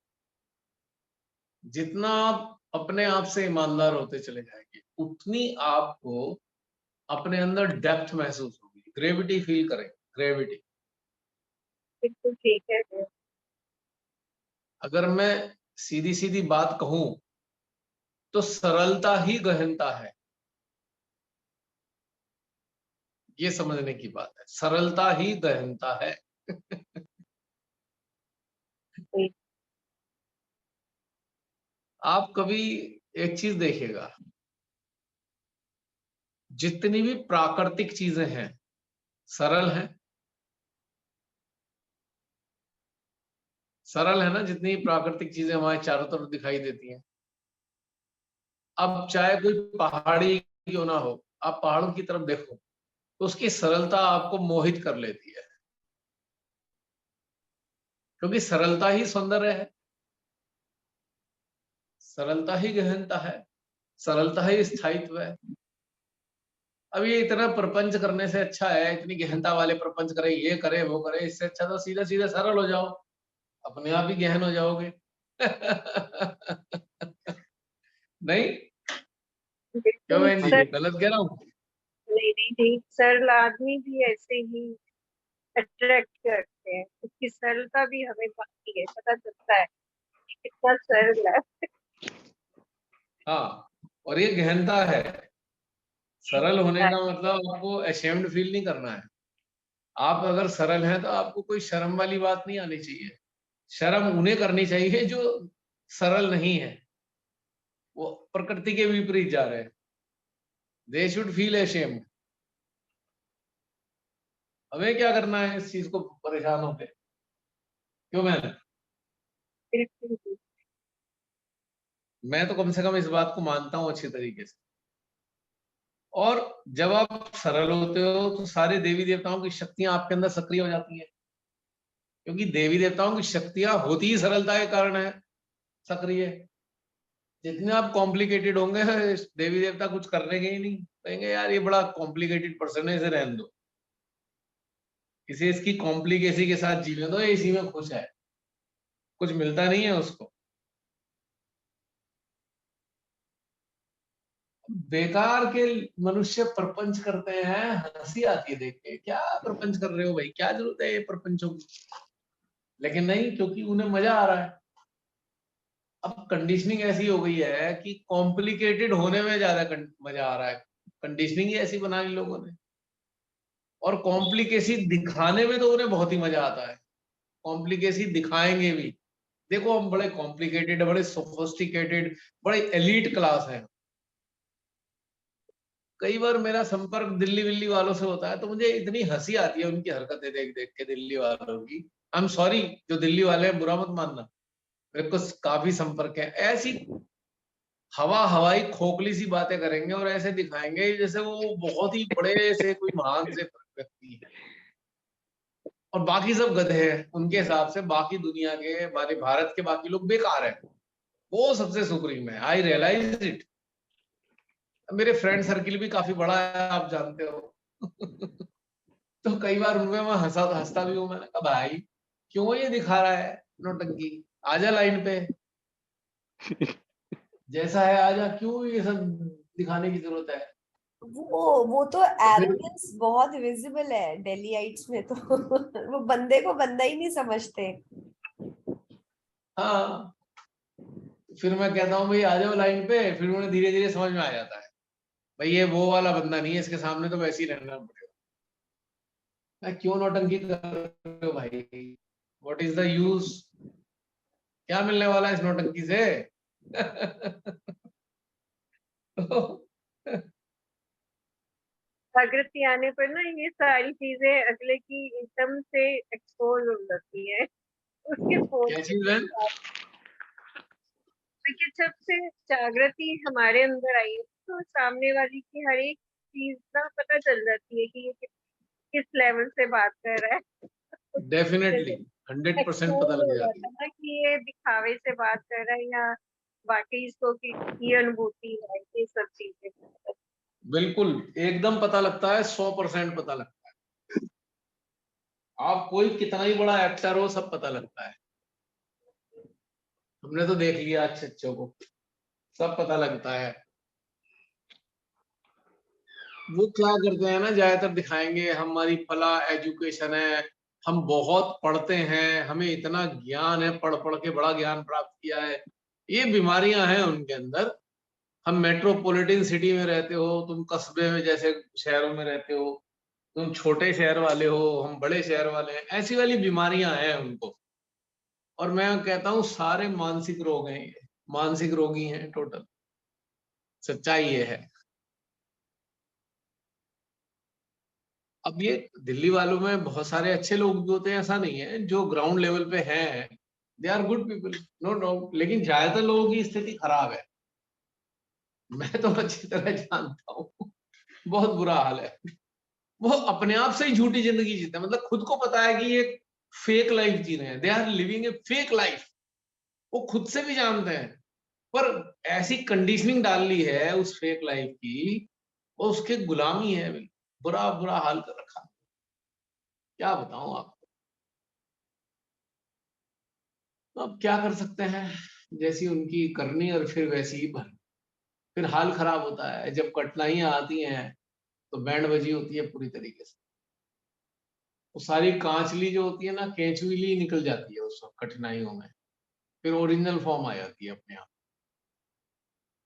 जितना आप अपने आप से ईमानदार होते चले जाएंगे, उतनी आपको अपने अंदर डेप्थ महसूस होगी, ग्रेविटी फील करेंगे, ग्रेविटी। बिल्कुल ठीक है। अगर मैं सीधी सीधी बात कहूं तो सरलता ही गहनता है, ये समझने की बात है। सरलता ही गहनता है। आप कभी एक चीज देखिएगा, जितनी भी प्राकृतिक चीजें हैं सरल हैं, सरल है ना, जितनी प्राकृतिक चीजें हमारे चारों तरफ दिखाई देती हैं। अब चाहे कोई पहाड़ी क्यों ना हो, आप पहाड़ों की तरफ देखो तो उसकी सरलता आपको मोहित कर लेती है, क्योंकि सरलता ही सौंदर्य है, सरलता ही गहनता है, सरलता ही स्थायित्व है। अब ये इतना प्रपंच करने से अच्छा है, इतनी गहनता वाले प्रपंच करे, ये करे वो करे, इससे अच्छा तो सीधा सीधा सरल हो जाओ, अपने आप ही गहन हो जाओगे। नहीं, क्यों बिल्कुल बहन जी, सर। गलत कह रहा हूँ? नहीं नहीं नहीं, सरल आदमी भी ऐसे ही अट्रैक्ट करते हैं, उसकी सरलता भी हमें भाती है, पता चलता है कि कितना सरल है। हाँ, और ये गहनता है। सरल होने का मतलब आपको अशेम्ड फील नहीं करना है। आप अगर सरल हैं तो आपको कोई शर्म वाली बात नहीं आनी चाहिए। शर्म उन्हें करनी चाहिए जो सरल नहीं है, वो प्रकृति के विपरीत जा रहे हैं। They should feel ashamed. हमें क्या करना है इस चीज को परेशान होके? क्यों मैंने, बिल्कुल मैं तो कम से कम इस बात को मानता हूं अच्छी तरीके से। और जब आप सरल होते हो तो सारे देवी देवताओं की शक्तियां आपके अंदर सक्रिय हो जाती हैं, क्योंकि देवी देवताओं की शक्तियां होती ही सरलता के कारण है सक्रिय। जितने आप कॉम्प्लिकेटेड होंगे, देवी देवता कुछ करने के ही नहीं, कहेंगे यार ये बड़ा कॉम्प्लिकेटेड पर्सन है, इसे रहने दो, इसे इसकी कॉम्प्लिकेसी के साथ जीने दो, ये इसी में खुश है, कुछ मिलता नहीं है उसको। बेकार के मनुष्य प्रपंच करते हैं, हंसी आती है देख के, क्या प्रपंच कर रहे हो भाई, क्या जरूरत है ये प्रपंचों की? लेकिन नहीं, क्योंकि उन्हें मजा आ रहा है। अब कंडीशनिंग ऐसी हो गई है कि कॉम्प्लिकेटेड होने में ज्यादा मजा आ रहा है, कंडीशनिंग ही ऐसी बना ली लोगों ने। और कॉम्प्लिकेसी दिखाने में तो उन्हें बहुत ही मजा आता है, कॉम्प्लिकेसी दिखाएंगे भी, देखो हम बड़े कॉम्प्लिकेटेड, बड़े सोफिस्टिकेटेड, बड़े एलीट क्लास हैं। कई बार मेरा संपर्क दिल्ली विल्ली वालों से होता है तो मुझे इतनी हंसी आती है उनकी हरकतें देख देख के, दिल्ली वालों की। आई एम सॉरी, जो दिल्ली वाले हैं बुरा मत मानना, मेरे को काफी संपर्क है। ऐसी हवाई खोखली सी बातें करेंगे और ऐसे दिखाएंगे जैसे वो बहुत ही बड़े से कोई महान से व्यक्ति है, और बाकी सब गधे हैं उनके हिसाब से। बाकी दुनिया के, हमारे भारत के बाकी लोग बेकार है, वो सबसे सुप्रीम है। आई रियलाइज इट। मेरे फ्रेंड सर्किल भी काफी बड़ा है, आप जानते हो। तो कई बार उनमें मैं हंसता भी हूँ। मैंने कहा भाई क्यों ये दिखा रहा है नौटंकी, आजा लाइन पे, जैसा है आजा, क्यों ये सब दिखाने की जरूरत है? वो तो तो फिर एरोगेंस बहुत विजिबल है दिल्लीइट्स में तो। वो बंदे को बंदा ही नहीं समझते। हाँ, फिर मैं कहता हूँ भाई आ जाओ लाइन पे, फिर उन्हें धीरे धीरे समझ में आ जाता है भाई ये वो वाला बंदा नहीं है, इसके सामने तो वैसे ही रहना पड़ेगा। मैं क्यों नौटंकी कर रहे हो भाई, व्हाट इज द यूज, क्या मिलने वाला है इस नौटंकी से? तो जागृति आने पर ना ये सारी चीजें अगले की एकदम से एक्सपोज हो जाती है, उसके क्या बोलने चीज के बहन? साथ। क्योंकि जब से जागृति हमारे अंदर आई है तो सामने वाली की हर एक चीज ना पता चल जाती है कि ये किस लेवल से बात कर रहा है। डेफिनेटली जैसे 100% पता एक्सपोज लग हो जाती जाता है। है ना कि ये दिखावे से बात कर रहा है या वाकई इसको की अनुभूति है, ये सब चीजें। बिल्कुल एकदम पता लगता है, 100% पता लगता है। आप कोई कितना ही बड़ा एक्टर हो, सब पता लगता है। हमने तो देख लिया अच्छे अच्छों को, सब पता लगता है। वो क्या करते हैं ना, ज्यादातर दिखाएंगे हमारी फला एजुकेशन है, हम बहुत पढ़ते हैं, हमें इतना ज्ञान है, पढ़ पढ़ के बड़ा ज्ञान प्राप्त किया है। ये बीमारियां हैं उनके अंदर। हम मेट्रोपॉलिटन सिटी में रहते हो, तुम कस्बे में जैसे शहरों में रहते हो, तुम छोटे शहर वाले हो, हम बड़े शहर वाले हैं, ऐसी वाली बीमारियां हैं उनको। और मैं कहता हूँ सारे मानसिक रोग हैं ये, मानसिक रोगी हैं टोटल। सच्चाई ये है। अब ये दिल्ली वालों में बहुत सारे अच्छे लोग भी होते हैं, ऐसा नहीं है, जो ग्राउंड लेवल पे हैं they are good people, no doubt, लेकिन ज्यादातर लोगों की स्थिति खराब है। मैं तो अच्छी तरह जानता हूँ, बहुत बुरा हाल है। वो अपने आप से ही झूठी जिंदगी जीते हैं, मतलब खुद को पता है कि ये फेक लाइफ जी रहे हैं, they are living a fake life. वो खुद से भी जानते हैं, पर ऐसी कंडीशनिंग डाल ली है उस फेक लाइफ की, वो उसके गुलामी है। बुरा बुरा हाल कर रखा है। क्या बताऊं आप। तो अब क्या कर सकते हैं, जैसी उनकी करनी और फिर वैसी ही भरनी। फिर हाल खराब होता है जब कठिनाइयां आती हैं, तो बैंड बजी होती है पूरी तरीके से। वो सारी कांचली जो होती है ना, केंचुली निकल जाती है उस वक्त कठिनाइयों में। फिर ओरिजिनल फॉर्म आ जाती है अपने आप।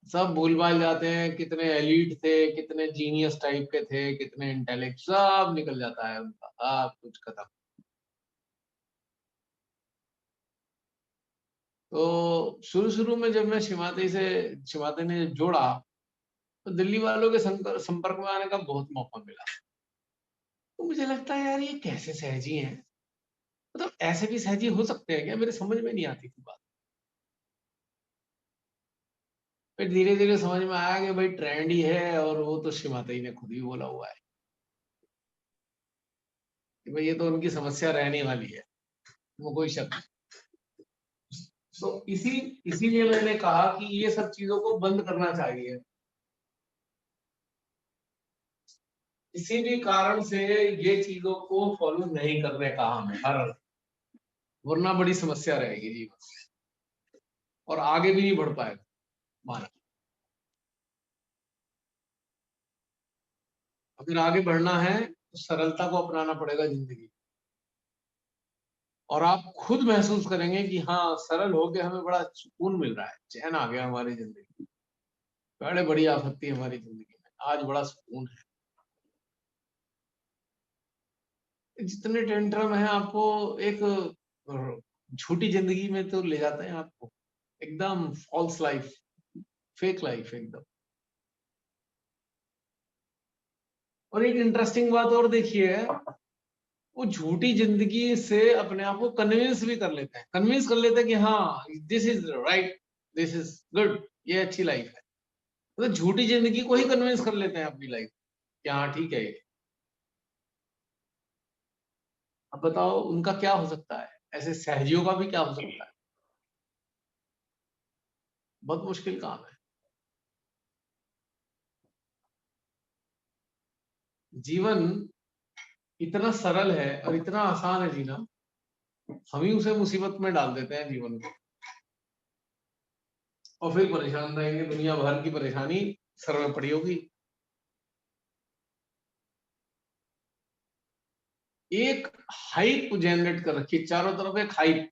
सब भूल भाल जाते हैं, कितने एलीट थे, कितने जीनियस टाइप के थे, कितने इंटेलेक्ट, सब निकल जाता है उनका, सब कुछ खत्म। तो शुरू शुरू में जब मैं शिमाते ने जोड़ा, तो दिल्ली वालों के संपर्क में आने का बहुत मौका मिला। तो मुझे लगता है यार ये कैसे सहजी हैं, मतलब ऐसे भी सहजी हो सकते हैं क्या, मेरे समझ में नहीं आती थी बात। फिर धीरे धीरे समझ में आया कि भाई ट्रेंड ही है, और वो तो शिमाते ने खुद ही बोला हुआ है कि भाई ये तो उनकी समस्या रहने वाली है, वो कोई शक नहीं। तो इसीलिए मैंने कहा कि ये सब चीजों को बंद करना चाहिए। किसी भी कारण से ये चीजों को फॉलो नहीं करने का हमें हर, वरना बड़ी समस्या रहेगी जीवन में, और आगे भी नहीं बढ़ पाएगा मानव। अगर आगे बढ़ना है तो सरलता को अपनाना पड़ेगा जिंदगी। और आप खुद महसूस करेंगे कि हाँ, सरल होके हमें बड़ा सुकून मिल रहा है, चैन आ गया हमारी जिंदगी। बड़े बड़ी आपत्ति हमारी जिंदगी में, आज बड़ा सुकून है। जितने टेंट्रम है आपको एक झूठी जिंदगी में तो ले जाते हैं आपको, एकदम फॉल्स लाइफ, फेक लाइफ एकदम। और एक इंटरेस्टिंग बात और देखिए, वो झूठी जिंदगी से अपने आप को कन्विंस भी कर लेते हैं, कन्विंस कर लेते हैं कि हाँ this is right, this is good, ये अच्छी लाइफ है। तो झूठी जिंदगी को ही कन्विंस कर लेते हैं अपनी लाइफ कि हाँ ठीक है ये। अब बताओ उनका क्या हो सकता है, ऐसे सहजियों का भी क्या हो सकता है। बहुत मुश्किल काम है। जीवन इतना सरल है और इतना आसान है जीना, हम ही उसे मुसीबत में डाल देते हैं जीवन को, और फिर परेशान रहेंगे, दुनिया भर की परेशानी सर में पड़ी होगी। एक हाइप जनरेट कर रखी है चारों तरफ, एक हाइप,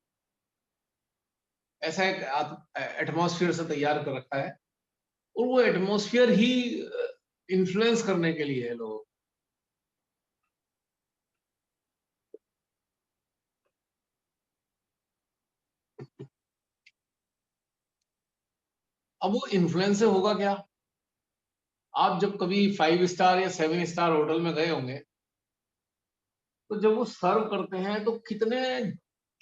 ऐसा एक एटमॉस्फेयर से तैयार कर रखा है, और वो एटमॉस्फेयर ही इन्फ्लुएंस करने के लिए है लोग। अब वो इन्फ्लुएंस से होगा क्या, आप जब कभी 5 स्टार या 7 स्टार होटल में गए होंगे, तो जब वो सर्व करते हैं तो कितने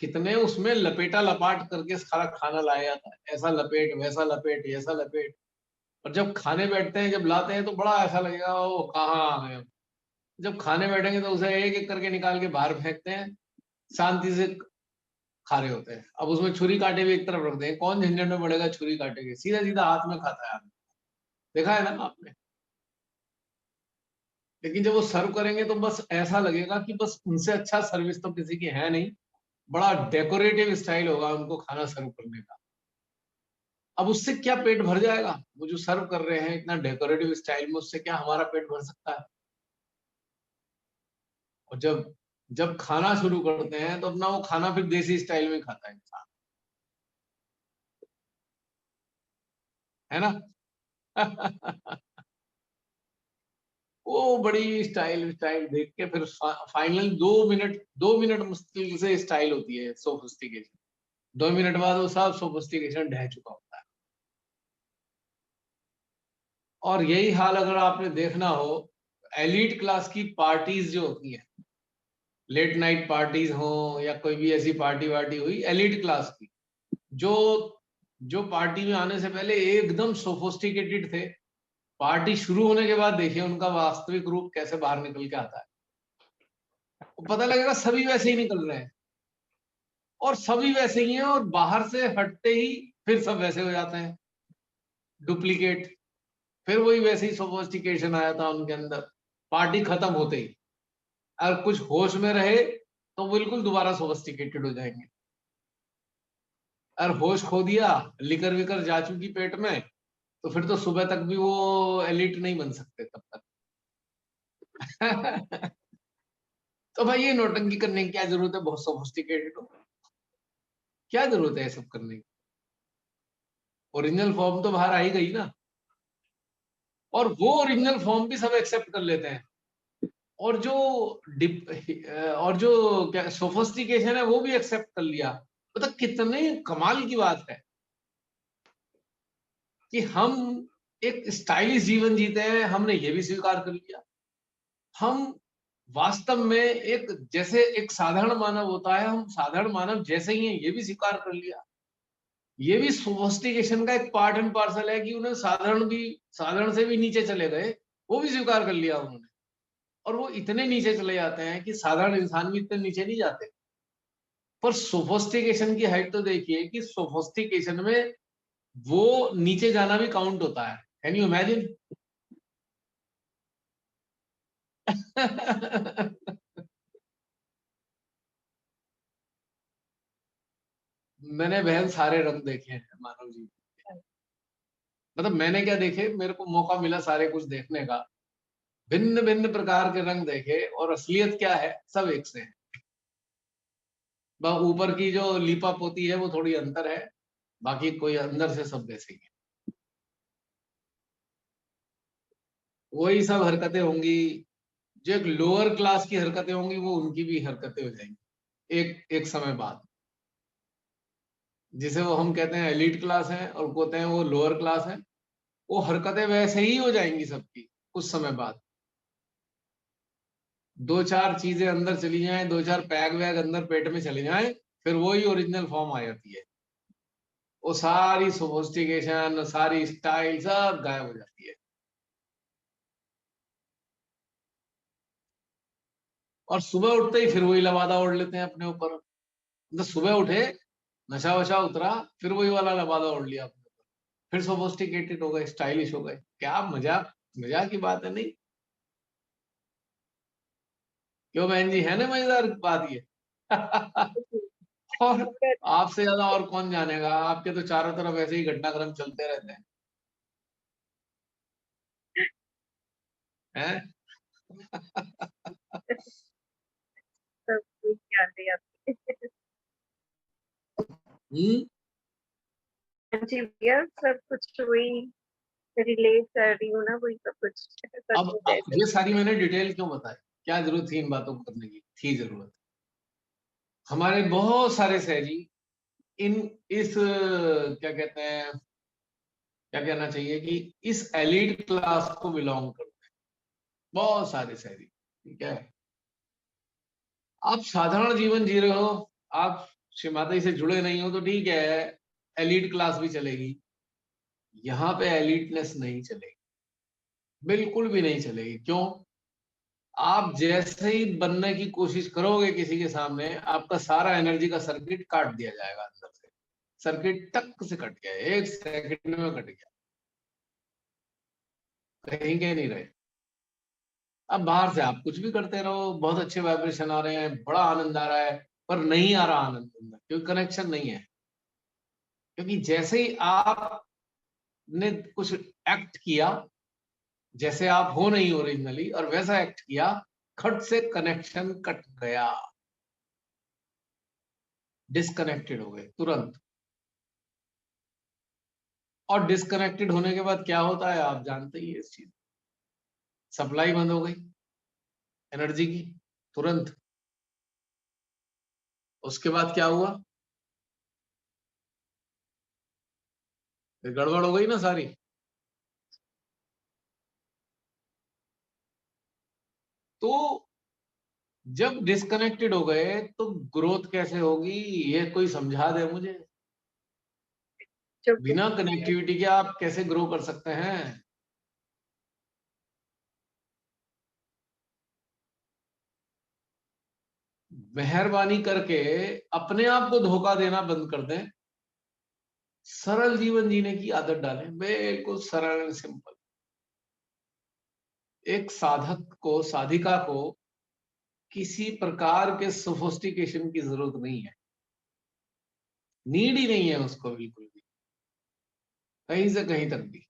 कितने उसमें लपेटा लपाट करके सारा खाना लाया जाता है, ऐसा लपेट, वैसा लपेट, ऐसा लपेट। और जब खाने बैठते हैं, जब लाते हैं तो बड़ा ऐसा लगेगा वो कहाँ आ गए हम। जब खाने बैठेंगे तो उसे एक एक करके निकाल के बाहर फेंकते हैं, शांति से खा रहे होते हैं। अब उसमें छुरी कांटे भी एक तरफ रख दें, कौन झंझट में पड़ेगा छुरी कांटे के, सीधा सीधा हाथ में खाता है आदमी। देखा है ना आपने? लेकिन जब वो सर्व करेंगे तो बस ऐसा लगेगा कि बस उनसे अच्छा सर्विस तो किसी की है नहीं, बड़ा डेकोरेटिव स्टाइल होगा उनको खाना सर्व करने का। अब उससे क्या पेट भर जाएगा? वो जो सर्व कर रहे हैं इतना डेकोरेटिव स्टाइल में, उससे क्या हमारा पेट भर सकता है? और जब जब खाना शुरू करते हैं तो अपना वो खाना फिर देसी स्टाइल में खाता है इंसान, है ना? वो बड़ी स्टाइल स्टाइल देख के फिर फाइनल 2 मिनट मुश्किल से स्टाइल होती है सोफिस्टिकेशन। 2 मिनट बाद वो सब सोफिस्टिकेशन ढह चुका होता है। और यही हाल अगर आपने देखना हो, एलीट क्लास की पार्टीज जो होती है, लेट नाइट पार्टीज हो या कोई भी ऐसी पार्टी वार्टी हुई एलीट क्लास की, जो जो पार्टी में आने से पहले एकदम सोफिस्टिकेटेड थे, पार्टी शुरू होने के बाद देखिए उनका वास्तविक रूप कैसे बाहर निकल के आता है। वो पता लगेगा सभी वैसे ही निकल रहे हैं, और सभी वैसे ही हैं, और बाहर से हटते ही फिर सब वैसे हो जाते हैं, डुप्लीकेट। फिर वही वैसे ही सोफिस्टिकेशन आया था उनके अंदर पार्टी खत्म होते ही। अगर कुछ होश में रहे तो बिल्कुल दोबारा सोफिस्टिकेटेड हो जाएंगे। अगर होश खो दिया, लिकर विकर जा चुकी पेट में, तो फिर तो सुबह तक भी वो एलिट नहीं बन सकते तब तक। तो भाई ये नौटंकी करने की क्या जरूरत है? बहुत सोफिस्टिकेटेड हो, क्या जरूरत है ये सब करने की? ओरिजिनल फॉर्म तो बाहर आ ही गई ना, और वो ओरिजिनल फॉर्म भी सब एक्सेप्ट कर लेते हैं। और जो और जो क्या सोफिस्टिकेशन है वो भी एक्सेप्ट कर लिया। मतलब कितने कमाल की बात है कि हम एक स्टाइलिश जीवन जीते हैं, हमने ये भी स्वीकार कर लिया। हम वास्तव में एक जैसे एक साधारण मानव होता है, हम साधारण मानव जैसे ही हैं ये भी स्वीकार कर लिया। ये भी सोफिस्टिकेशन का एक पार्ट एंड पार्सल है कि उन्हें साधारण से भी नीचे चले गए, वो भी स्वीकार कर लिया उन्होंने। और वो इतने नीचे चले जाते हैं कि साधारण इंसान भी इतने नीचे नहीं जाते। पर सोफिस्टिकेशन की हाइट तो देखिए कि सोफिस्टिकेशन में वो नीचे जाना भी काउंट होता है। Can you imagine? मैंने बहन सारे रंग देखे हैं मानव जी। मतलब मैंने क्या देखे, मेरे को मौका मिला सारे कुछ देखने का, भिन्न भिन्न प्रकार के रंग देखे, और असलियत क्या है, सब एक से है। बस ऊपर की जो लीपा पोती है वो थोड़ी अंतर है, बाकी कोई अंदर से सब वैसे ही है। वही सब हरकतें होंगी, जो एक लोअर क्लास की हरकतें होंगी वो उनकी भी हरकतें हो जाएंगी एक एक समय बाद। जिसे वो हम कहते हैं एलीट क्लास है और कहते हैं वो लोअर क्लास है, वो हरकतें वैसे ही हो जाएंगी सबकी कुछ समय बाद। दो चार चीजें अंदर चली जाएं, दो चार पैग वैग अंदर पेट में चले जाएं, फिर वही ओरिजिनल फॉर्म आ जाती है। वो सारी सोफिस्टिकेशन, सारी स्टाइल सब गायब हो जाती है। और सुबह उठते ही फिर वही लबादा ओढ़ लेते हैं अपने ऊपर। मतलब सुबह उठे, नशा वशा उतरा, फिर वही वाला लबादा ओढ़ लिया अपने ऊपर, फिर सोफिस्टिकेटेड हो गए, स्टाइलिश हो गए। क्या मजाक मजाक की बात है नहीं? क्यों बहन जी, है ना मजेदार बात ये? और आपसे ज्यादा और कौन जानेगा? आपके तो चारों तरफ ऐसे ही घटनाक्रम चलते रहते हैं। सब कुछ याद है आपके। हम्म। जी भैया, सब कुछ वही रिलेट कर रही हूँ ना, वही सब कुछ सच में अब जैसे ये कुछ सारी है। मैंने डिटेल क्यों बताई? क्या जरूरत थी इन बातों को करने की? थी जरूरत। हमारे बहुत सारे सहजी इन इस क्या कहते हैं, क्या कहना चाहिए कि इस एलीट क्लास को बिलोंग करते हैं बहुत सारे शहरी, ठीक है। आप साधारण जीवन जी रहे हो, आप श्रीमाता से जुड़े नहीं हो तो ठीक है, एलीट क्लास भी चलेगी। यहाँ पे एलीटनेस नहीं चलेगी, बिल्कुल भी नहीं चलेगी। क्यों? आप जैसे ही बनने की कोशिश करोगे किसी के सामने, आपका सारा एनर्जी का सर्किट काट दिया जाएगा अंदर से। सर्किट टक से कट गया, 1 सेकंड में कट गया, कहीं के नहीं रहे। अब बाहर से आप कुछ भी करते रहो, बहुत अच्छे वाइब्रेशन आ रहे हैं, बड़ा आनंद आ रहा है, पर नहीं आ रहा आनंद अंदर, क्योंकि कनेक्शन नहीं है। क्योंकि जैसे ही आपने कुछ एक्ट किया, जैसे आप हो नहीं ओरिजिनली, और वैसा एक्ट किया, खट से कनेक्शन कट गया, डिस्कनेक्टेड हो गए तुरंत। और डिस्कनेक्टेड होने के बाद क्या होता है आप जानते ही है इस चीज, सप्लाई बंद हो गई एनर्जी की तुरंत। उसके बाद क्या हुआ? फिर गड़बड़ हो गई ना सारी। तो जब डिस्कनेक्टेड हो गए तो ग्रोथ कैसे होगी, ये कोई समझा दे मुझे। जो बिना कनेक्टिविटी के आप कैसे ग्रो कर सकते हैं? मेहरबानी करके अपने आप को धोखा देना बंद कर दें, सरल जीवन जीने की आदत डालें, बिल्कुल सरल एंड सिंपल। एक साधक को, साधिका को किसी प्रकार के सोफिस्टिकेशन की जरूरत नहीं है, नीड ही नहीं है उसको बिल्कुल भी, कहीं से कहीं तक भी।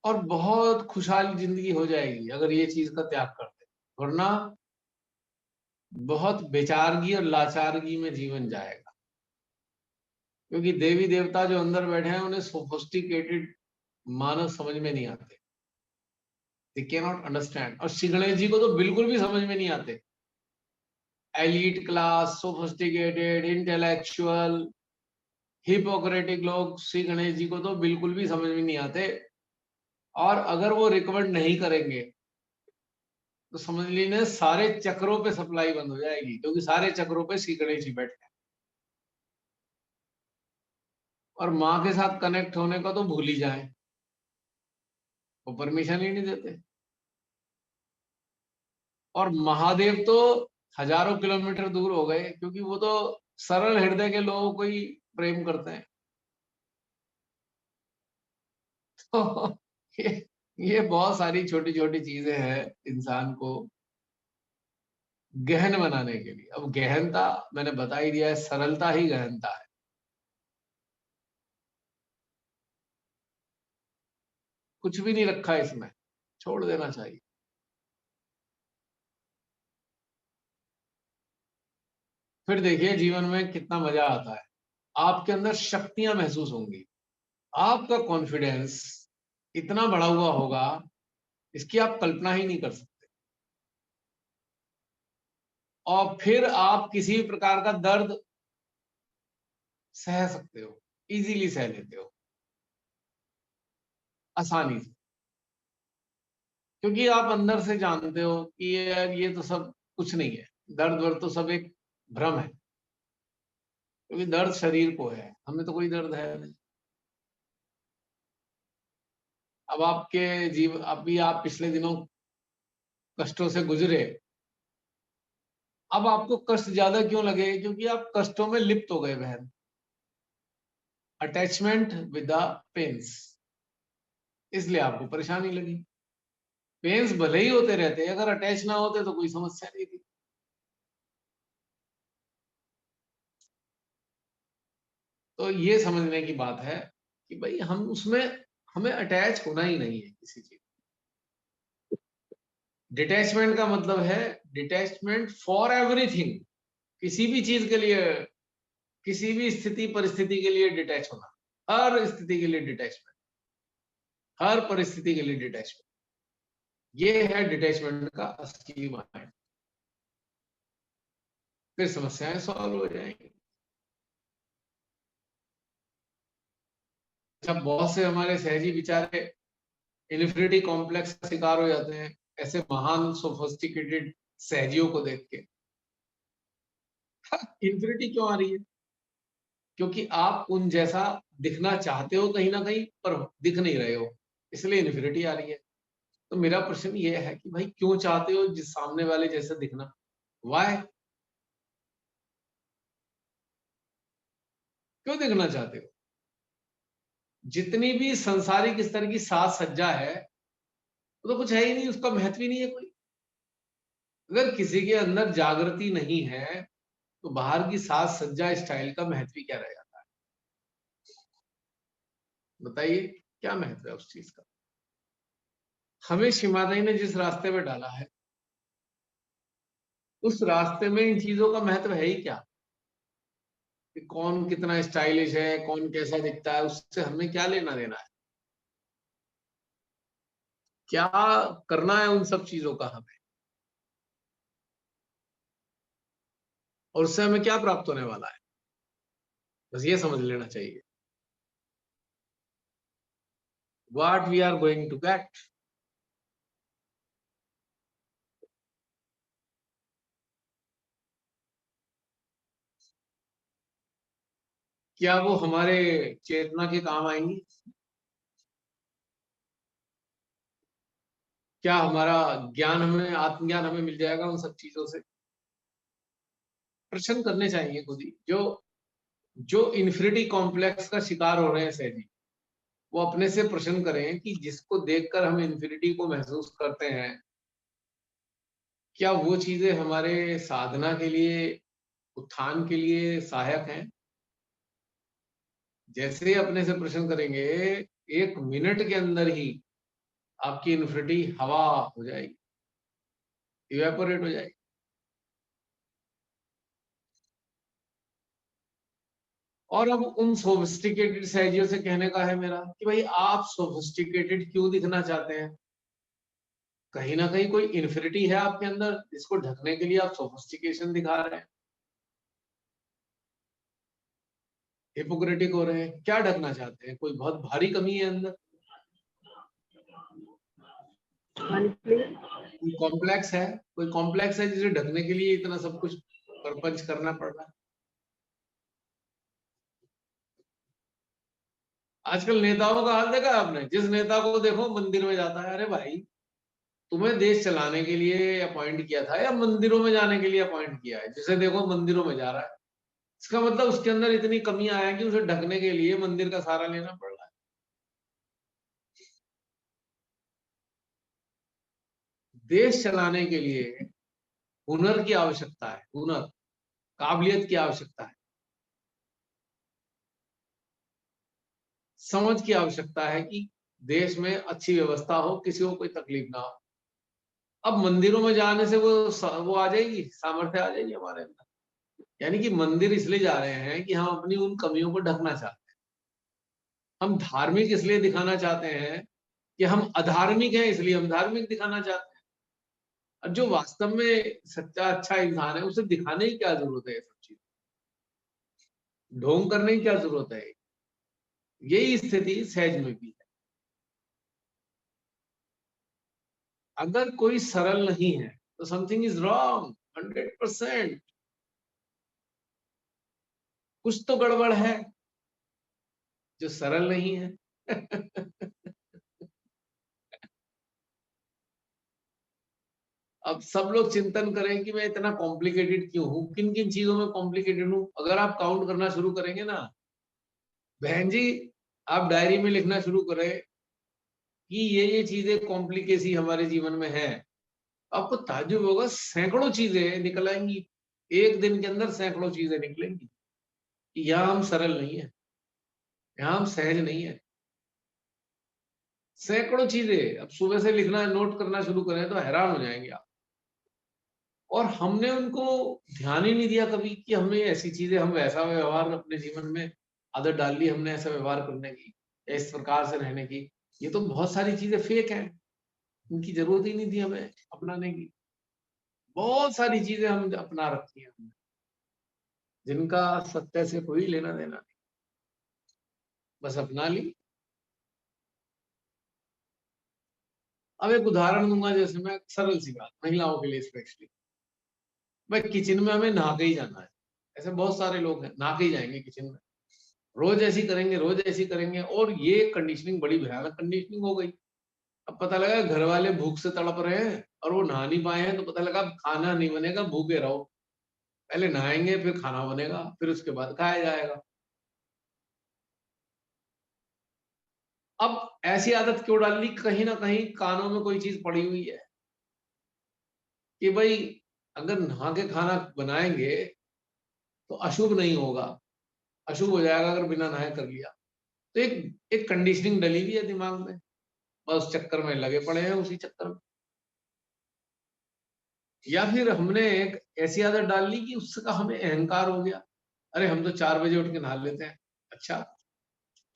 और बहुत खुशहाल जिंदगी हो जाएगी अगर ये चीज का त्याग कर दे, वरना बहुत बेचारगी और लाचारगी में जीवन जाएगा। क्योंकि देवी देवता जो अंदर बैठे हैं उन्हें सोफिस्टिकेटेड मानव समझ में नहीं आते, दे कैन नॉट अंडरस्टैंड। और श्री गणेश जी को तो बिल्कुल भी समझ में नहीं आते। Elite class, sophisticated, intellectual, hypocritic लोग श्री गणेश जी को तो बिल्कुल भी समझ में नहीं आते। और अगर वो रिकमेंड नहीं करेंगे तो समझ लीजिए सारे चक्रों पे सप्लाई बंद हो जाएगी, क्योंकि सारे चक्रों पे श्री गणेश जी बैठे हैं। और माँ के साथ कनेक्ट होने का तो भूल ही जाए, वो परमिशन ही नहीं देते। और महादेव तो हजारों किलोमीटर दूर हो गए, क्योंकि वो तो सरल हृदय के लोगों को ही प्रेम करते हैं। तो ये बहुत सारी छोटी छोटी चीजें हैं इंसान को गहन बनाने के लिए। अब गहनता मैंने बता ही दिया है, सरलता ही गहनता है। कुछ भी नहीं रखा है इसमें, छोड़ देना चाहिए। फिर देखिए जीवन में कितना मजा आता है, आपके अंदर शक्तियां महसूस होंगी, आपका कॉन्फिडेंस इतना बढ़ा हुआ होगा, इसकी आप कल्पना ही नहीं कर सकते। और फिर आप किसी भी प्रकार का दर्द सह सकते हो, इजीली सह लेते हो, आसानी से। क्योंकि आप अंदर से जानते हो कि यार ये तो सब कुछ नहीं है, दर्द वर्द तो सब एक भ्रम है। क्योंकि दर्द शरीर को है, हमें तो कोई दर्द है नहीं। अब आपके अभी आप पिछले दिनों कष्टों से गुजरे, अब आपको कष्ट ज्यादा क्यों लगे? क्योंकि आप कष्टों में लिप्त हो गए बहन। अटैचमेंट विद द पेन्स, इसलिए आपको परेशानी लगी। पेन्स भले ही होते रहते, अगर अटैच ना होते तो कोई समस्या नहीं थी। तो ये समझने की बात है कि भाई हम उसमें, हमें अटैच होना ही नहीं है किसी चीज। डिटैचमेंट का मतलब है डिटैचमेंट फॉर एवरीथिंग, किसी भी चीज के लिए, किसी भी स्थिति परिस्थिति के लिए डिटैच होना, हर स्थिति के लिए डिटैचमेंट, हर परिस्थिति के लिए डिटैचमेंट। ये है डिटैचमेंट का असली मायने। फिर समस्याएं सॉल्व हो जाएंगी। अच्छा, बहुत से हमारे सहजी बेचारे इन्फिनिटी कॉम्प्लेक्स का शिकार हो जाते हैं ऐसे महान सोफिस्टिकेटेड सहजियों को देख के। इन्फिनिटी क्यों आ रही है? क्योंकि आप उन जैसा दिखना चाहते हो कहीं ना कहीं, पर दिख नहीं रहे हो, इसलिए इन्फिनिटी आ रही है। तो मेरा प्रश्न ये है कि भाई क्यों चाहते हो जिस सामने वाले जैसा दिखना? वाई? क्यों दिखना चाहते हो? जितनी भी संसारिक स्तर की साज सज्जा है वो तो कुछ है ही नहीं, उसका महत्व ही नहीं है कोई। अगर किसी के अंदर जागृति नहीं है तो बाहर की साज सज्जा स्टाइल का महत्व ही क्या रह जाता है? बताइए, क्या महत्व है उस चीज का? हमें शिमादाई ने जिस रास्ते में डाला है उस रास्ते में इन चीजों का महत्व है ही क्या? कि कौन कितना स्टाइलिश है, कौन कैसा दिखता है, उससे हमें क्या लेना देना है? क्या करना है उन सब चीजों का हमें, और उससे हमें क्या प्राप्त होने वाला है? बस ये समझ लेना चाहिए, what we are going to get. क्या वो हमारे चेतना के काम आएंगी? क्या हमारा ज्ञान, हमें आत्मज्ञान हमें मिल जाएगा उन सब चीजों से? प्रश्न करने चाहिए खुद ही। जो जो इन्फिनिटी कॉम्प्लेक्स का शिकार हो रहे हैं सहजी, वो अपने से प्रश्न करें कि जिसको देखकर हम इन्फिनिटी को महसूस करते हैं, क्या वो चीजें हमारे साधना के लिए, उत्थान के लिए सहायक हैं? जैसे ही अपने से प्रश्न करेंगे, 1 मिनट के अंदर ही आपकी इन्फिनिटी हवा हो जाएगी, इवेपोरेट हो जाएगी। और अब उन सोफिस्टिकेटेड सहजियों से कहने का है मेरा कि भाई आप सोफिस्टिकेटेड क्यों दिखना चाहते हैं? कहीं ना कहीं कोई इन्फिनिटी है आपके अंदर जिसको ढकने के लिए आप सोफिस्टिकेशन दिखा रहे हैं, हिपोक्रेटिक हो रहे हैं। क्या ढकना चाहते हैं? कोई बहुत भारी कमी है अंदर, कोई कॉम्प्लेक्स है, कोई कॉम्प्लेक्स है जिसे ढकने के लिए इतना सब कुछ परपंच करना पड़ रहा है। आजकल नेताओं का हाल देखा आपने? जिस नेता को देखो मंदिर में जाता है। अरे भाई, तुम्हें देश चलाने के लिए अपॉइंट किया था या मंदिरों में जाने के लिए अपॉइंट किया है? जिसे देखो मंदिरों में जा रहा है, इसका मतलब उसके अंदर इतनी कमियां आया कि उसे ढकने के लिए मंदिर का सहारा लेना पड़ रहा है। देश चलाने के लिए हुनर की आवश्यकता है, हुनर, काबिलियत की आवश्यकता है, समझ की आवश्यकता है कि देश में अच्छी व्यवस्था हो, किसी को कोई तकलीफ ना हो। अब मंदिरों में जाने से वो आ जाएगी, सामर्थ्य आ जाएगी हमारे अंदर। यानी कि मंदिर इसलिए जा रहे हैं कि हम अपनी उन कमियों को ढकना चाहते हैं। हम धार्मिक इसलिए दिखाना चाहते हैं कि हम अधार्मिक हैं, इसलिए हम धार्मिक दिखाना चाहते हैं। और जो वास्तव में सच्चा अच्छा इंसान है उसे दिखाने की क्या जरूरत है? ये सब चीज ढोंग करने की क्या जरूरत है? यही स्थिति सहज में भी है। अगर कोई सरल नहीं है तो समथिंग इज रॉन्ग, 100%। कुछ तो गड़बड़ है जो सरल नहीं है। अब सब लोग चिंतन करें कि मैं इतना कॉम्प्लिकेटेड क्यों हूं, किन किन चीजों में कॉम्प्लिकेटेड हूं। अगर आप काउंट करना शुरू करेंगे ना बहन जी, आप डायरी में लिखना शुरू करें कि ये चीजें कॉम्प्लिकेसी हमारे जीवन में है, आपको ताज्जुब होगा, सैकड़ों चीजें निकल आएंगी। एक दिन के अंदर सैकड़ों चीजें निकलेंगी कि यहाँ हम सरल नहीं है, यहाँ हम सहज नहीं है। सैकड़ों चीजें अब सुबह से लिखना, नोट करना शुरू करें तो हैरान हो जाएंगे आप। और हमने उनको ध्यान ही नहीं दिया कभी कि हमें ऐसी चीजें, हम वैसा व्यवहार अपने जीवन में आदत डाल ली हमने, ऐसा व्यवहार करने की, इस प्रकार से रहने की। ये तो बहुत सारी चीजें फेक हैं, इनकी जरूरत ही नहीं थी हमें अपनाने की। बहुत सारी चीजें हम अपना रखी हैं हमने, जिनका सत्य से कोई लेना देना नहीं, बस अपना ली अब एक उदाहरण दूंगा, जैसे मैं सरल सी बात महिलाओं के लिए स्पेशली, भाई किचन में हमें नहा के ही जाना है, ऐसे बहुत सारे लोग हैं नहा के ही जाएंगे किचन में, रोज ऐसी करेंगे, रोज ऐसी करेंगे, और ये कंडीशनिंग बड़ी भयानक कंडीशनिंग हो गई। अब पता लगा घर वाले भूख से तड़प रहे हैं और वो नहा नहीं पाए हैं, तो पता लगा अब खाना नहीं बनेगा, भूखे रहो, पहले नहाएंगे फिर खाना बनेगा, फिर उसके बाद खाया जाएगा। अब ऐसी आदत क्यों डाल ली? कहीं ना कहीं कानों में कोई चीज पड़ी हुई है कि भाई अगर नहा के खाना बनाएंगे तो अशुभ नहीं होगा, अशुभ हो जाएगा अगर बिना नहाए कर लिया। तो एक एक कंडीशनिंग डली हुई है दिमाग में, बस चक्कर में लगे पड़े हैं उसी चक्कर में। या फिर हमने एक ऐसी आदत डाल ली कि उसका हमें अहंकार हो गया, अरे हम तो 4 बजे उठ के नहा लेते हैं। अच्छा,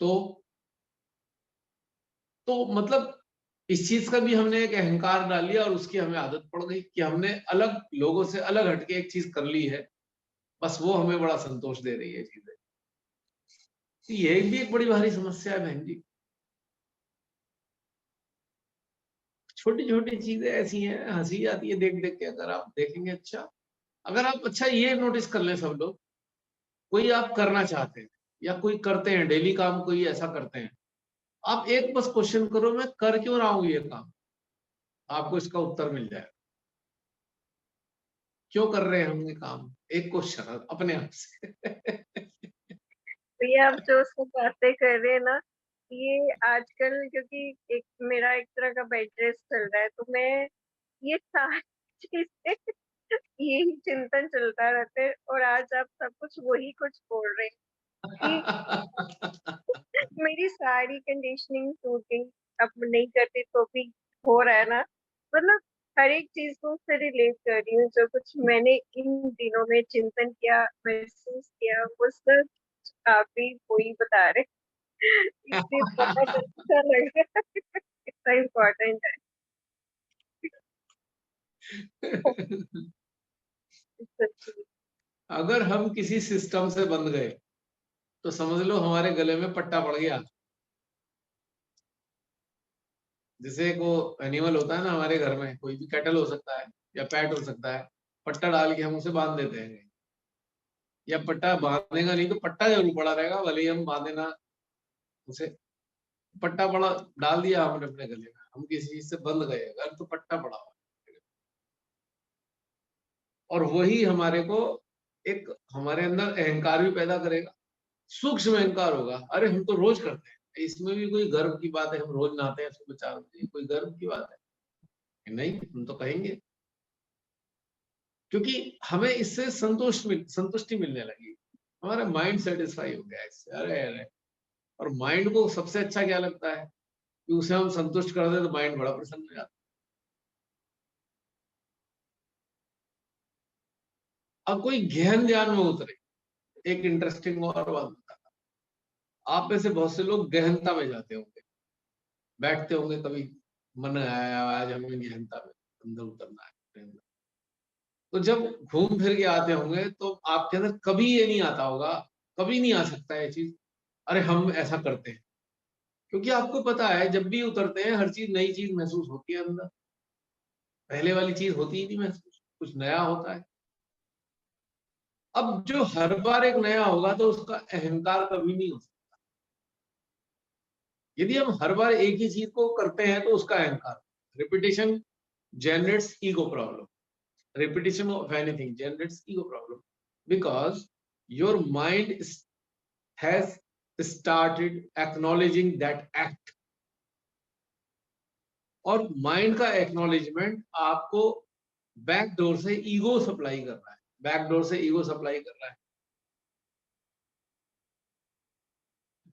तो मतलब इस चीज का भी हमने एक अहंकार डाल लिया और उसकी हमें आदत पड़ गई कि हमने अलग लोगों से अलग हटके एक चीज कर ली है, बस वो हमें बड़ा संतोष दे रही है चीजें। तो ये भी एक बड़ी भारी समस्या है बहन जी। छोटी छोटी चीजें ऐसी हैं, हंसी आती है देख देख के, अगर आप देखेंगे। अच्छा, अगर आप अच्छा ये नोटिस कर लें, सब लोग, कोई आप करना चाहते हैं या कोई करते हैं, डेली काम कोई ऐसा करते हैं, आप एक बस क्वेश्चन करो, मैं कर क्यों रहा हूं ये काम, आपको इसका उत्तर मिल जाएगा। क्यों कर रहे हैं हम ये काम, एक क्वेश्चन अपने आप से। तो ये आप जो सब बातें कर रहे हैं ना, ये आजकल क्योंकि एक मेरा एक तरह का बेड रेस्ट चल रहा है, तो मैं ये सारी चीजें यही चिंतन चलता रहता है, और आज आप सब कुछ वही कुछ बोल रहे हैं कि मेरी सारी कंडीशनिंग टूट गई, अब नहीं करती तो भी हो रहा है ना। मतलब हर एक चीज को उससे रिलेट कर रही हूँ, जो कुछ मैंने इन दिनों में चिंतन किया, महसूस किया, वो सब आप भी वही बता रहे, इसलिए बहुत अच्छा लग रहा है। इतना इम्पोर्टेंट है सच्ची। अगर हम किसी सिस्टम से बंध गए तो समझ लो हमारे गले में पट्टा पड़ गया। जैसे एक वो एनिमल होता है ना हमारे घर में, कोई भी कैटल हो सकता है या पैट हो सकता है, पट्टा डाल के हम उसे बांध देते हैं, या पट्टा बांधेगा नहीं तो पट्टा जरूर पड़ा रहेगा, भले ही हम बांधे ना उसे, पट्टा पड़ा डाल दिया हमने अपने गले में, हम किसी चीज से बंध गए अगर तो पट्टा पड़ा हुआ। और वही हमारे को एक हमारे अंदर अहंकार भी पैदा करेगा, सूक्ष्म अहंकार होगा, अरे हम तो रोज करते हैं, इसमें भी कोई गर्व की बात है, हम रोज नहाते हैं सुबह 4 बजे, कोई गर्व की बात है? नहीं, हम तो कहेंगे, क्योंकि हमें इससे संतुष्टि मिलने लगी, हमारा माइंड सेटिस्फाई हो गया इससे। अरे अरे, और माइंड को सबसे अच्छा क्या लगता है कि उसे हम संतुष्ट कर दे तो माइंड बड़ा प्रसन्न हो जाता है। अब कोई गहन ज्ञान में उतरे, एक इंटरेस्टिंग और बात बता, आप में से बहुत से लोग गहनता में जाते होंगे, बैठते होंगे कभी, मन आया आज हमें गहनता में अंदर उतरना है, तो जब घूम फिर के आते होंगे तो आपके अंदर कभी ये नहीं आता होगा, कभी नहीं आ सकता है ये चीज, अरे हम ऐसा करते हैं, क्योंकि आपको पता है जब भी उतरते हैं हर चीज नई चीज महसूस होती है अंदर, पहले वाली चीज होती ही नहीं महसूस, कुछ नया होता है। अब जो हर बार एक नया होगा तो उसका अहंकार कभी नहीं हो सकता। यदि हम हर बार एक ही चीज को करते हैं तो उसका अहंकार, repetition generates ego problem, repetition of anything generates ego problem, because your mind has started acknowledging that act, और माइंड का एक्नॉलेजमेंट आपको बैक डोर से ईगो सप्लाई कर रहा है, बैक डोर से ईगो सप्लाई कर रहा है।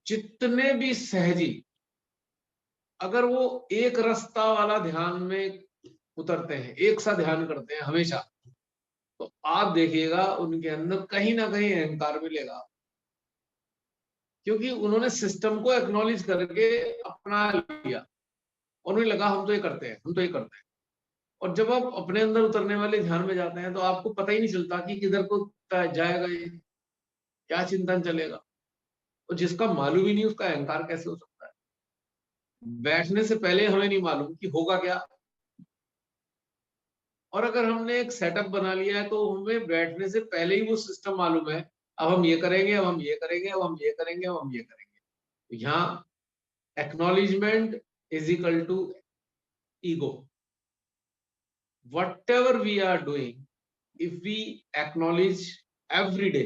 जितने भी सहजी अगर वो एक रास्ता वाला ध्यान में उतरते हैं, एक सा ध्यान करते हैं हमेशा, तो आप देखिएगा उनके अंदर कहीं ना कहीं अहंकार मिलेगा, क्योंकि उन्होंने सिस्टम को एक्नॉलेज करके अपना लिया, उन्हें लगा हम तो ये करते हैं, हम तो ये करते हैं। और जब आप अपने अंदर उतरने वाले ध्यान में जाते हैं तो आपको पता ही नहीं चलता कि किधर को जाएगा ये, क्या चिंतन चलेगा, और जिसका मालूम ही नहीं उसका अहंकार कैसे हो सकता है। बैठने से पहले हमें नहीं मालूम कि होगा क्या, और अगर हमने एक सेटअप बना लिया है तो हमें बैठने से पहले ही वो सिस्टम मालूम है, अब हम ये करेंगे, अब हम ये करेंगे, अब हम ये करेंगे, अब हम ये करेंगे। यहाँ acknowledgement is equal to ego. Whatever we are doing, if we acknowledge every day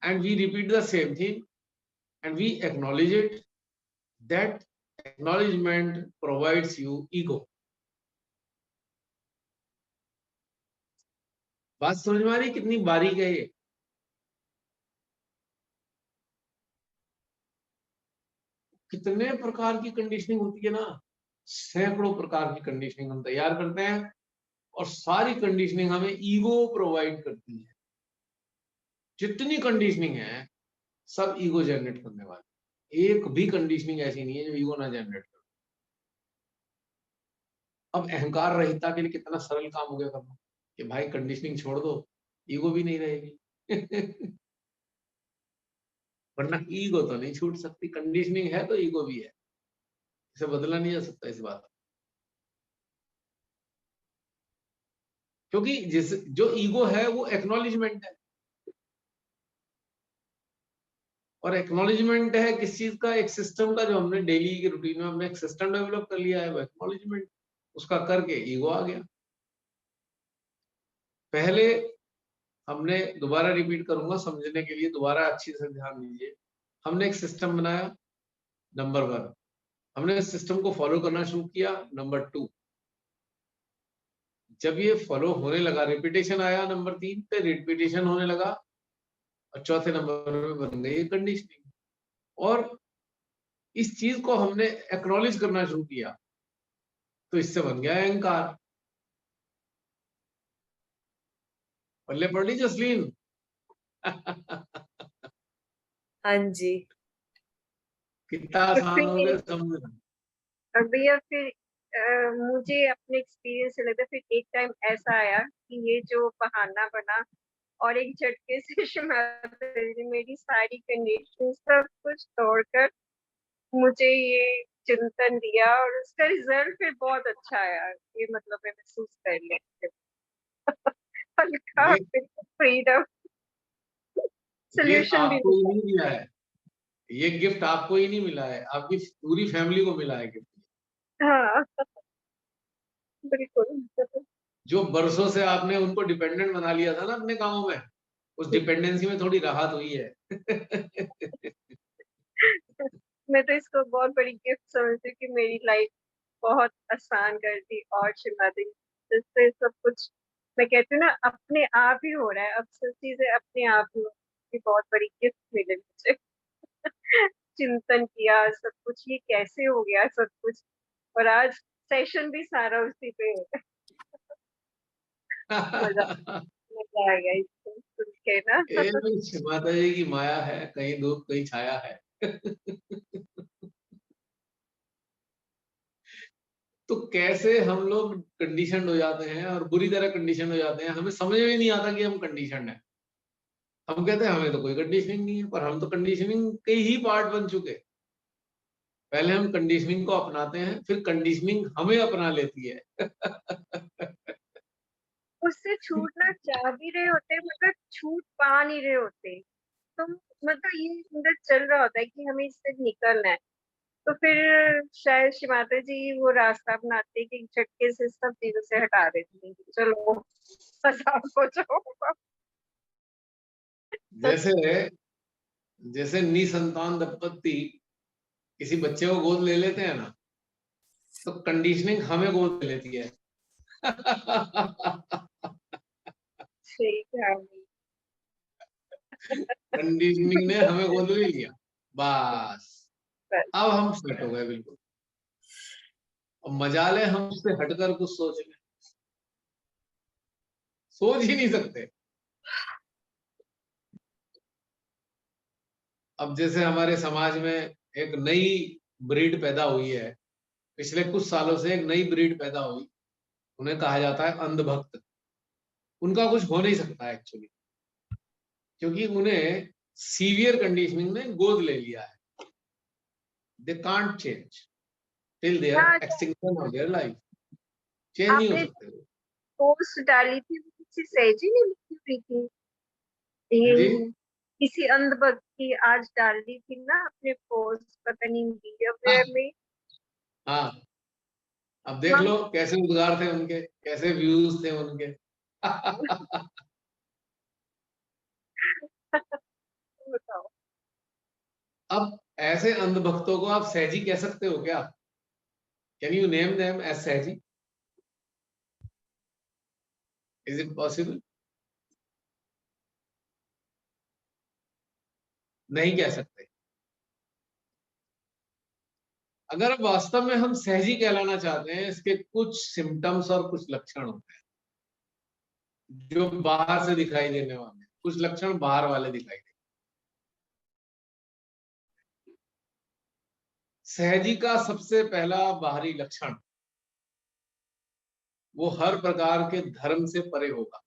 and we repeat the same thing and we acknowledge it, that acknowledgement provides you ego. बात समझ में आ रही कितनी बारीक है ये? कितने प्रकार की कंडीशनिंग होती है ना, सैकड़ों प्रकार की कंडीशनिंग हम तैयार करते हैं और सारी कंडीशनिंग हमें ईगो प्रोवाइड करती है। जितनी कंडीशनिंग है सब ईगो जनरेट करने वाली, एक भी कंडीशनिंग ऐसी नहीं है जो ईगो ना जनरेट करे। अब अहंकार रहिता के लिए कितना सरल काम हो गया करना कि भाई कंडीशनिंग छोड़ दो, ईगो भी नहीं रहेगी। वरना ईगो तो नहीं छूट सकती, कंडीशनिंग है तो ईगो भी है, इसे बदला नहीं जा सकता इस बात। क्योंकि जिस जो ईगो है वो एक्नॉलेजमेंट है, और एक्नॉलेजमेंट है किस चीज का? एक सिस्टम का, जो हमने डेली के रूटीन में हमने एक सिस्टम डेवलप कर लिया है, वो एक्नॉलेजमेंट। उसका करके ईगो आ गया। पहले हमने, दोबारा रिपीट करूंगा समझने के लिए, दोबारा अच्छी से ध्यान दीजिए। हमने एक सिस्टम बनाया, नंबर 1, हमने इस सिस्टम को फॉलो करना शुरू किया, नंबर 2, जब ये फॉलो होने लगा, रिपीटेशन आया, नंबर 3 पे रिपीटेशन होने लगा, और चौथे नंबर पे बन गई कंडीशनिंग। और इस चीज को हमने एक्नॉलेज करना शुरू किया, तो इससे बन गया अहंकार। पल्ले पड़ ली जसलीन? हाँ जी। कितना तो आसान हो गया फिर समझना। भैया फिर मुझे अपने एक्सपीरियंस से लगता है, फिर एक टाइम ऐसा आया कि ये जो बहाना बना और एक झटके से शिमाता मेरी सारी कंडीशन सब कुछ तोड़कर मुझे ये चिंतन दिया, और उसका रिजल्ट फिर बहुत अच्छा आया। ये मतलब मैं महसूस कर लेती हूँ। हल्का ये फिर फ्रीडम, ये सोल्यूशन भी आपको ही मिला। नहीं दिया है, ये गिफ्ट आपको ही नहीं मिला है, आपकी पूरी फैमिली को मिला है गिफ्ट। हाँ बिल्कुल। जो बरसों से आपने उनको डिपेंडेंट बना लिया था ना अपने कामों में, उस डिपेंडेंसी में थोड़ी राहत हुई है। मैं तो इसको बहुत बड़ी गिफ्ट समझती हूँ कि मेरी लाइफ बहुत आसान कर दी, और शिमादी जिससे सब कुछ मैं कहती हूँ ना अपने आप ही हो रहा है, अब सब चीजें अपने आप ही हो रही हैं। बहुत बड़ी गिफ्ट मिले मुझे। चिंतन किया सब कुछ, ये कैसे हो गया सब कुछ, और आज सेशन भी सारा उसी पे है। मजा मजा आ गया इसको सुन के ना। ये माता जी की माया है, कहीं धूप कहीं छाया है। तो कैसे हम लोग कंडीशन हो जाते हैं, और बुरी तरह कंडीशन हो जाते हैं, हमें समझ में नहीं आता कि हम कंडीशन है। हम कहते हैं हमें तो कोई कंडीशनिंग नहीं है, पर हम तो कंडीशनिंग के ही पार्ट बन चुके। पहले हम कंडीशनिंग को अपनाते हैं, फिर कंडीशनिंग हमें अपना लेती है। उससे छूटना चाह भी रहे होते मगर छूट पा नहीं रहे होते, तो मतलब ये अंदर चल रहा होता है कि हमें इससे निकलना है। तो फिर शायद शिमाता जी वो रास्ता अपनाते कि झटके से सब चीजों से हटा देती हैं कि चलो आजाद हो जाओ। जैसे जैसे निसंतान दंपत्ति किसी बच्चे को गोद ले लेते हैं ना, तो कंडीशनिंग हमें गोद ले लेती है। सही कहा। कंडीशनिंग ने हमें गोद ले लिया, बस बस अब हम सेट हो गए बिल्कुल। अब मजाले हम उससे हटकर कुछ सोच लें, सोच ही नहीं सकते। अब जैसे हमारे समाज में एक नई ब्रीड पैदा हुई है, पिछले कुछ सालों से एक नई ब्रीड पैदा हुई, उन्हें कहा जाता है अंधभक्त। उनका कुछ हो नहीं सकता एक्चुअली, क्योंकि उन्हें सीवियर कंडीशनिंग ने गोद ले लिया है। They can't change. till their हाँ, extinction of their life. Change नहीं हो आपने सकते। पोस्ट डाली थी वो किसी सहजी ने लिखी हुई थी, जी ये किसी अंधभक्त की आज डाल दी थी ना आपने पोस्ट, पता नहीं मीडिया में। हाँ, अब देख हाँ, लो कैसे उद्गार थे उनके, कैसे व्यूज थे उनके। बताओ। अब ऐसे अंधभक्तों को आप सहजी कह सकते हो क्या? Can you name them as सहजी? Is it possible? नहीं कह सकते। अगर वास्तव में हम सहजी कहलाना चाहते हैं, इसके कुछ सिम्टम्स और कुछ लक्षण होते हैं जो बाहर से दिखाई देने वाले, कुछ लक्षण बाहर वाले दिखाई देते। सहजी का सबसे पहला बाहरी लक्षण, वो हर प्रकार के धर्म से परे होगा।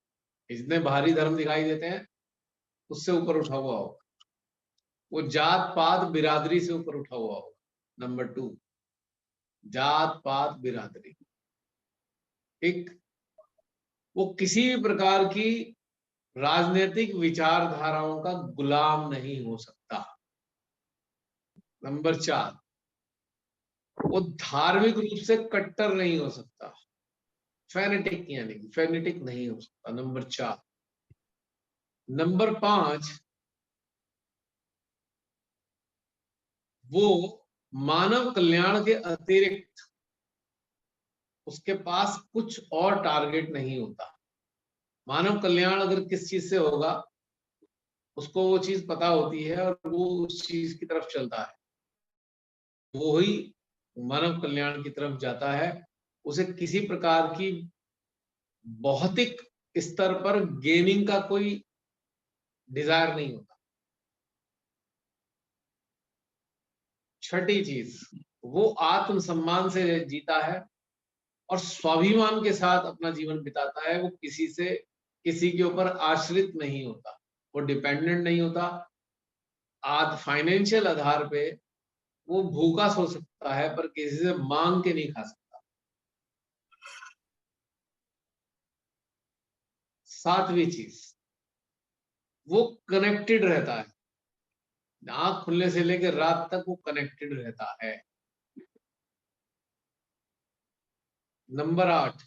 जितने बाहरी धर्म दिखाई देते हैं उससे ऊपर उठा हुआ होगा। वो जात पात बिरादरी से ऊपर उठा हुआ होगा। नंबर 2, जात पात बिरादरी। एक, वो किसी भी प्रकार की राजनीतिक विचारधाराओं का गुलाम नहीं हो सकता। नंबर 4, वो धार्मिक रूप से कट्टर नहीं हो सकता, फैनेटिक यानी कि फैनेटिक नहीं हो सकता। नंबर 4। नंबर 5, वो मानव कल्याण के अतिरिक्त उसके पास कुछ और टारगेट नहीं होता। मानव कल्याण अगर किस चीज से होगा उसको वो चीज पता होती है और वो उस चीज की तरफ चलता है, वो ही मानव कल्याण की तरफ जाता है। उसे किसी प्रकार की भौतिक स्तर पर गेनिंग का कोई डिजायर नहीं होता। छठी चीज, वो आत्मसम्मान से जीता है और स्वाभिमान के साथ अपना जीवन बिताता है। वो किसी से, किसी के ऊपर आश्रित नहीं होता, वो डिपेंडेंट नहीं होता। आज फाइनेंशियल आधार पे वो भूखा सो सकता है पर किसी से मांग के नहीं खा सकता। 7वीं चीज, वो कनेक्टेड रहता है। आंख खुलने से लेकर रात तक वो कनेक्टेड रहता है। नंबर 8,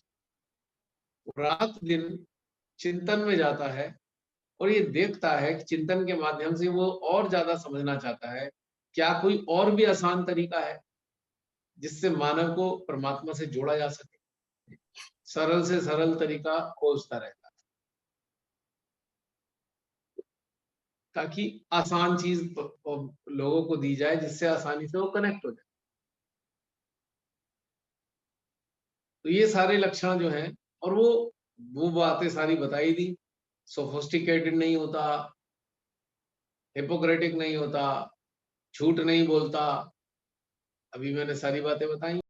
रात दिन चिंतन में जाता है और ये देखता है कि चिंतन के माध्यम से वो और ज्यादा समझना चाहता है, क्या कोई और भी आसान तरीका है जिससे मानव को परमात्मा से जोड़ा जा सके। सरल से सरल तरीका खोजता रहता है ताकि आसान चीज लोगों को दी जाए जिससे आसानी से वो कनेक्ट हो जाए। तो ये सारे लक्षण जो हैं, और वो बातें सारी बताई दी। सोफिस्टिकेटेड नहीं होता, हिपोक्रेटिक नहीं होता, झूठ नहीं बोलता, अभी मैंने सारी बातें बताई।